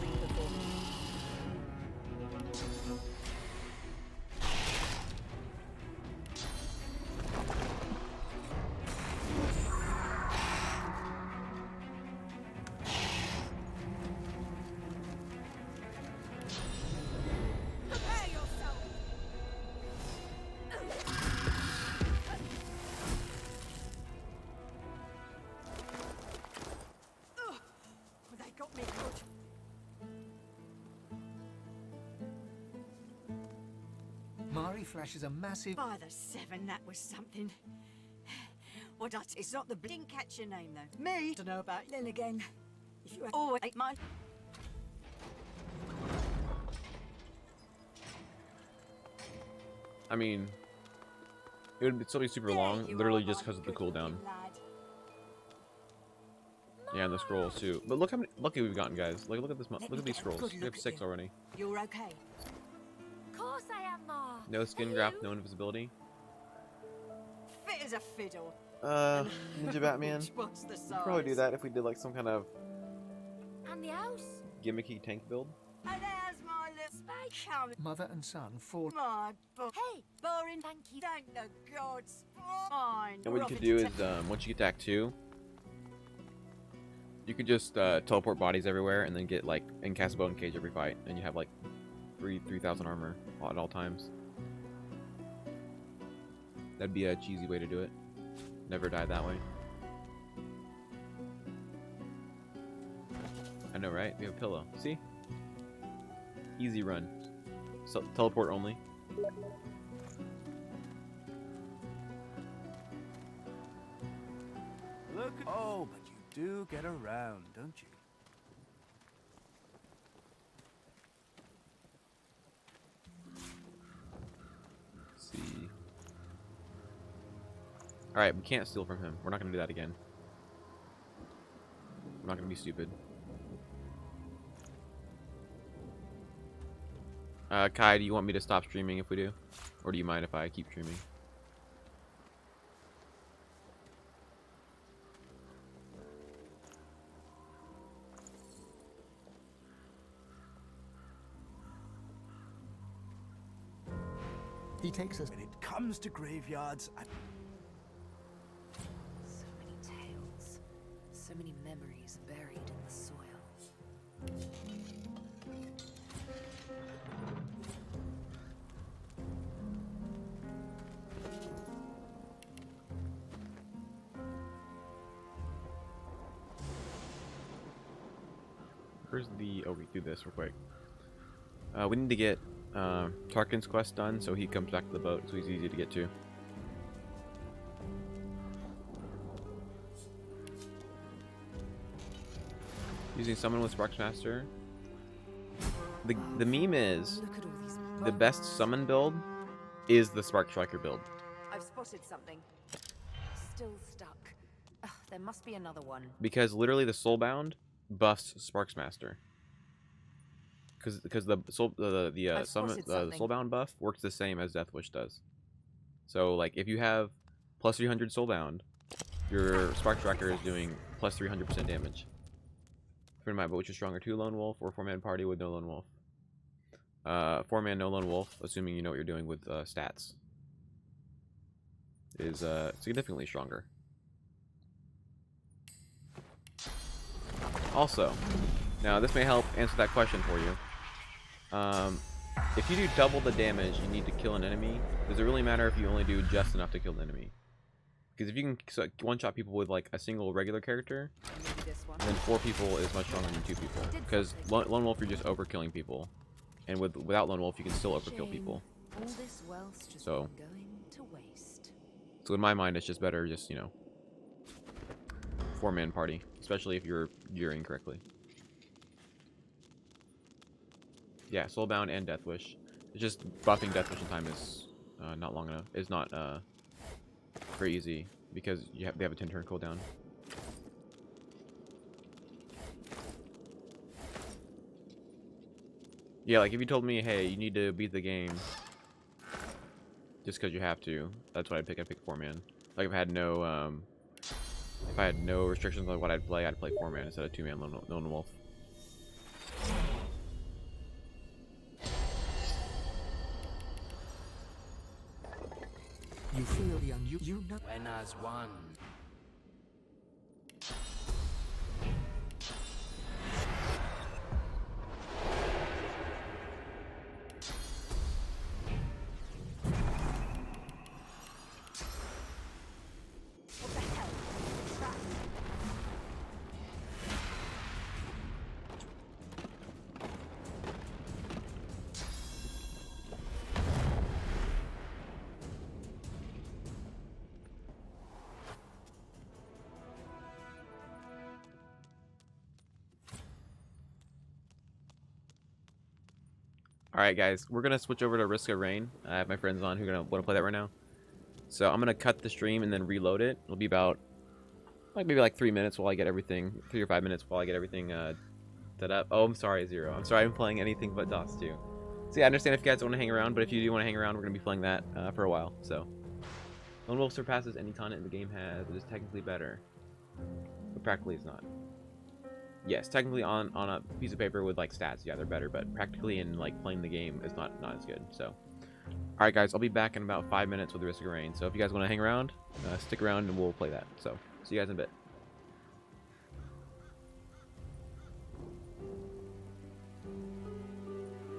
Mari flashes a massive... By the seven, that was something. What it's not the... Didn't catch your name, though. Me? Don't know about... Then again, if you... Oh, ain't mine. I mean, it would still be super long, literally just because of the cooldown. Yeah, and the scrolls too. But look how many lucky we've gotten, guys. Like, look at this. Look at these scrolls. We have 6 already. You're okay. Of course I am, Ma. No skin graft, no invisibility. Fit as a fiddle. Ninja Batman. What's the size? We'd probably do that if we did like some kind of And the house? gimmicky tank build. And there's my little space. Mother and son fall... My hey, boring. Thank you. Thank the gods. Fine. And what you could do is, once you get to Act 2, you could just teleport bodies everywhere and then get like and cast bow and cage every fight, and you have like 3,000 armor at all times. That'd be a cheesy way to do it. Never die that way. I know, right? We have a pillow. See? Easy run. So teleport only. Look. Oh, but you do get around, don't you? Alright, we can't steal from him. We're not going to do that again. We're not going to be stupid. Kai, do you want me to stop streaming if we do? Or do you mind if I keep streaming? He takes us. When it comes to graveyards, So many tales, so many memories buried in the soil. Where's the... Oh, we do this real quick. We need to get Tarkin's quest done so he comes back to the boat so he's easy to get to. Using summon with Sparksmaster. The meme is the best summon build is the Spark Striker build. I've spotted something. Still stuck. Ugh, there must be another one. Because literally the Soulbound buffs Sparksmaster. Because the Soulbound buff works the same as Deathwish does. So like if you have plus 300 Soulbound, your Spark Striker is doing plus 300% damage. Keep in mind, but which is stronger, 2 Lone Wolf or 4-man party with no Lone Wolf? 4-man no Lone Wolf, assuming you know what you're doing with stats, is significantly stronger. Also, now this may help answer that question for you. If you do double the damage you need to kill an enemy, does it really matter if you only do just enough to kill the enemy? Because if you can one-shot people with like a single regular character, then 4 people is much stronger than 2 people. Because Lone Wolf, you're just overkilling people, and without Lone Wolf, you can still overkill people. So in my mind, it's just better, just 4-man party, especially if you're gearing correctly. Yeah, Soulbound and Deathwish. It's just buffing Deathwish in time is not long enough. It's not very easy because they have a 10-turn cooldown. Yeah, like if you told me, hey, you need to beat the game just because you have to, that's what I'd pick. I'd pick 4-man. Like if I had no restrictions on what I'd play 4-man instead of 2-man Lone Wolf. You feel the you know when as one. Alright guys, we're gonna switch over to Risk of Rain. I have my friends on who are gonna want to play that right now. So I'm gonna cut the stream and then reload it. It'll be about maybe 3 minutes while I get everything, 3 or 5 minutes while I get everything set up. Oh, I'm sorry, Zero. I'm sorry I'm playing anything but DOS 2. So yeah, I understand if you guys want to hang around, but if you do want to hang around, we're gonna be playing that for a while. So Lone Wolf surpasses any content the game has. It is technically better, but practically it's not. Yes, technically on a piece of paper with stats, yeah, they're better, but practically in playing the game is not as good. So, all right, guys, I'll be back in about 5 minutes with the Risk of Rain. So if you guys want to hang around, stick around and we'll play that. So see you guys in a bit.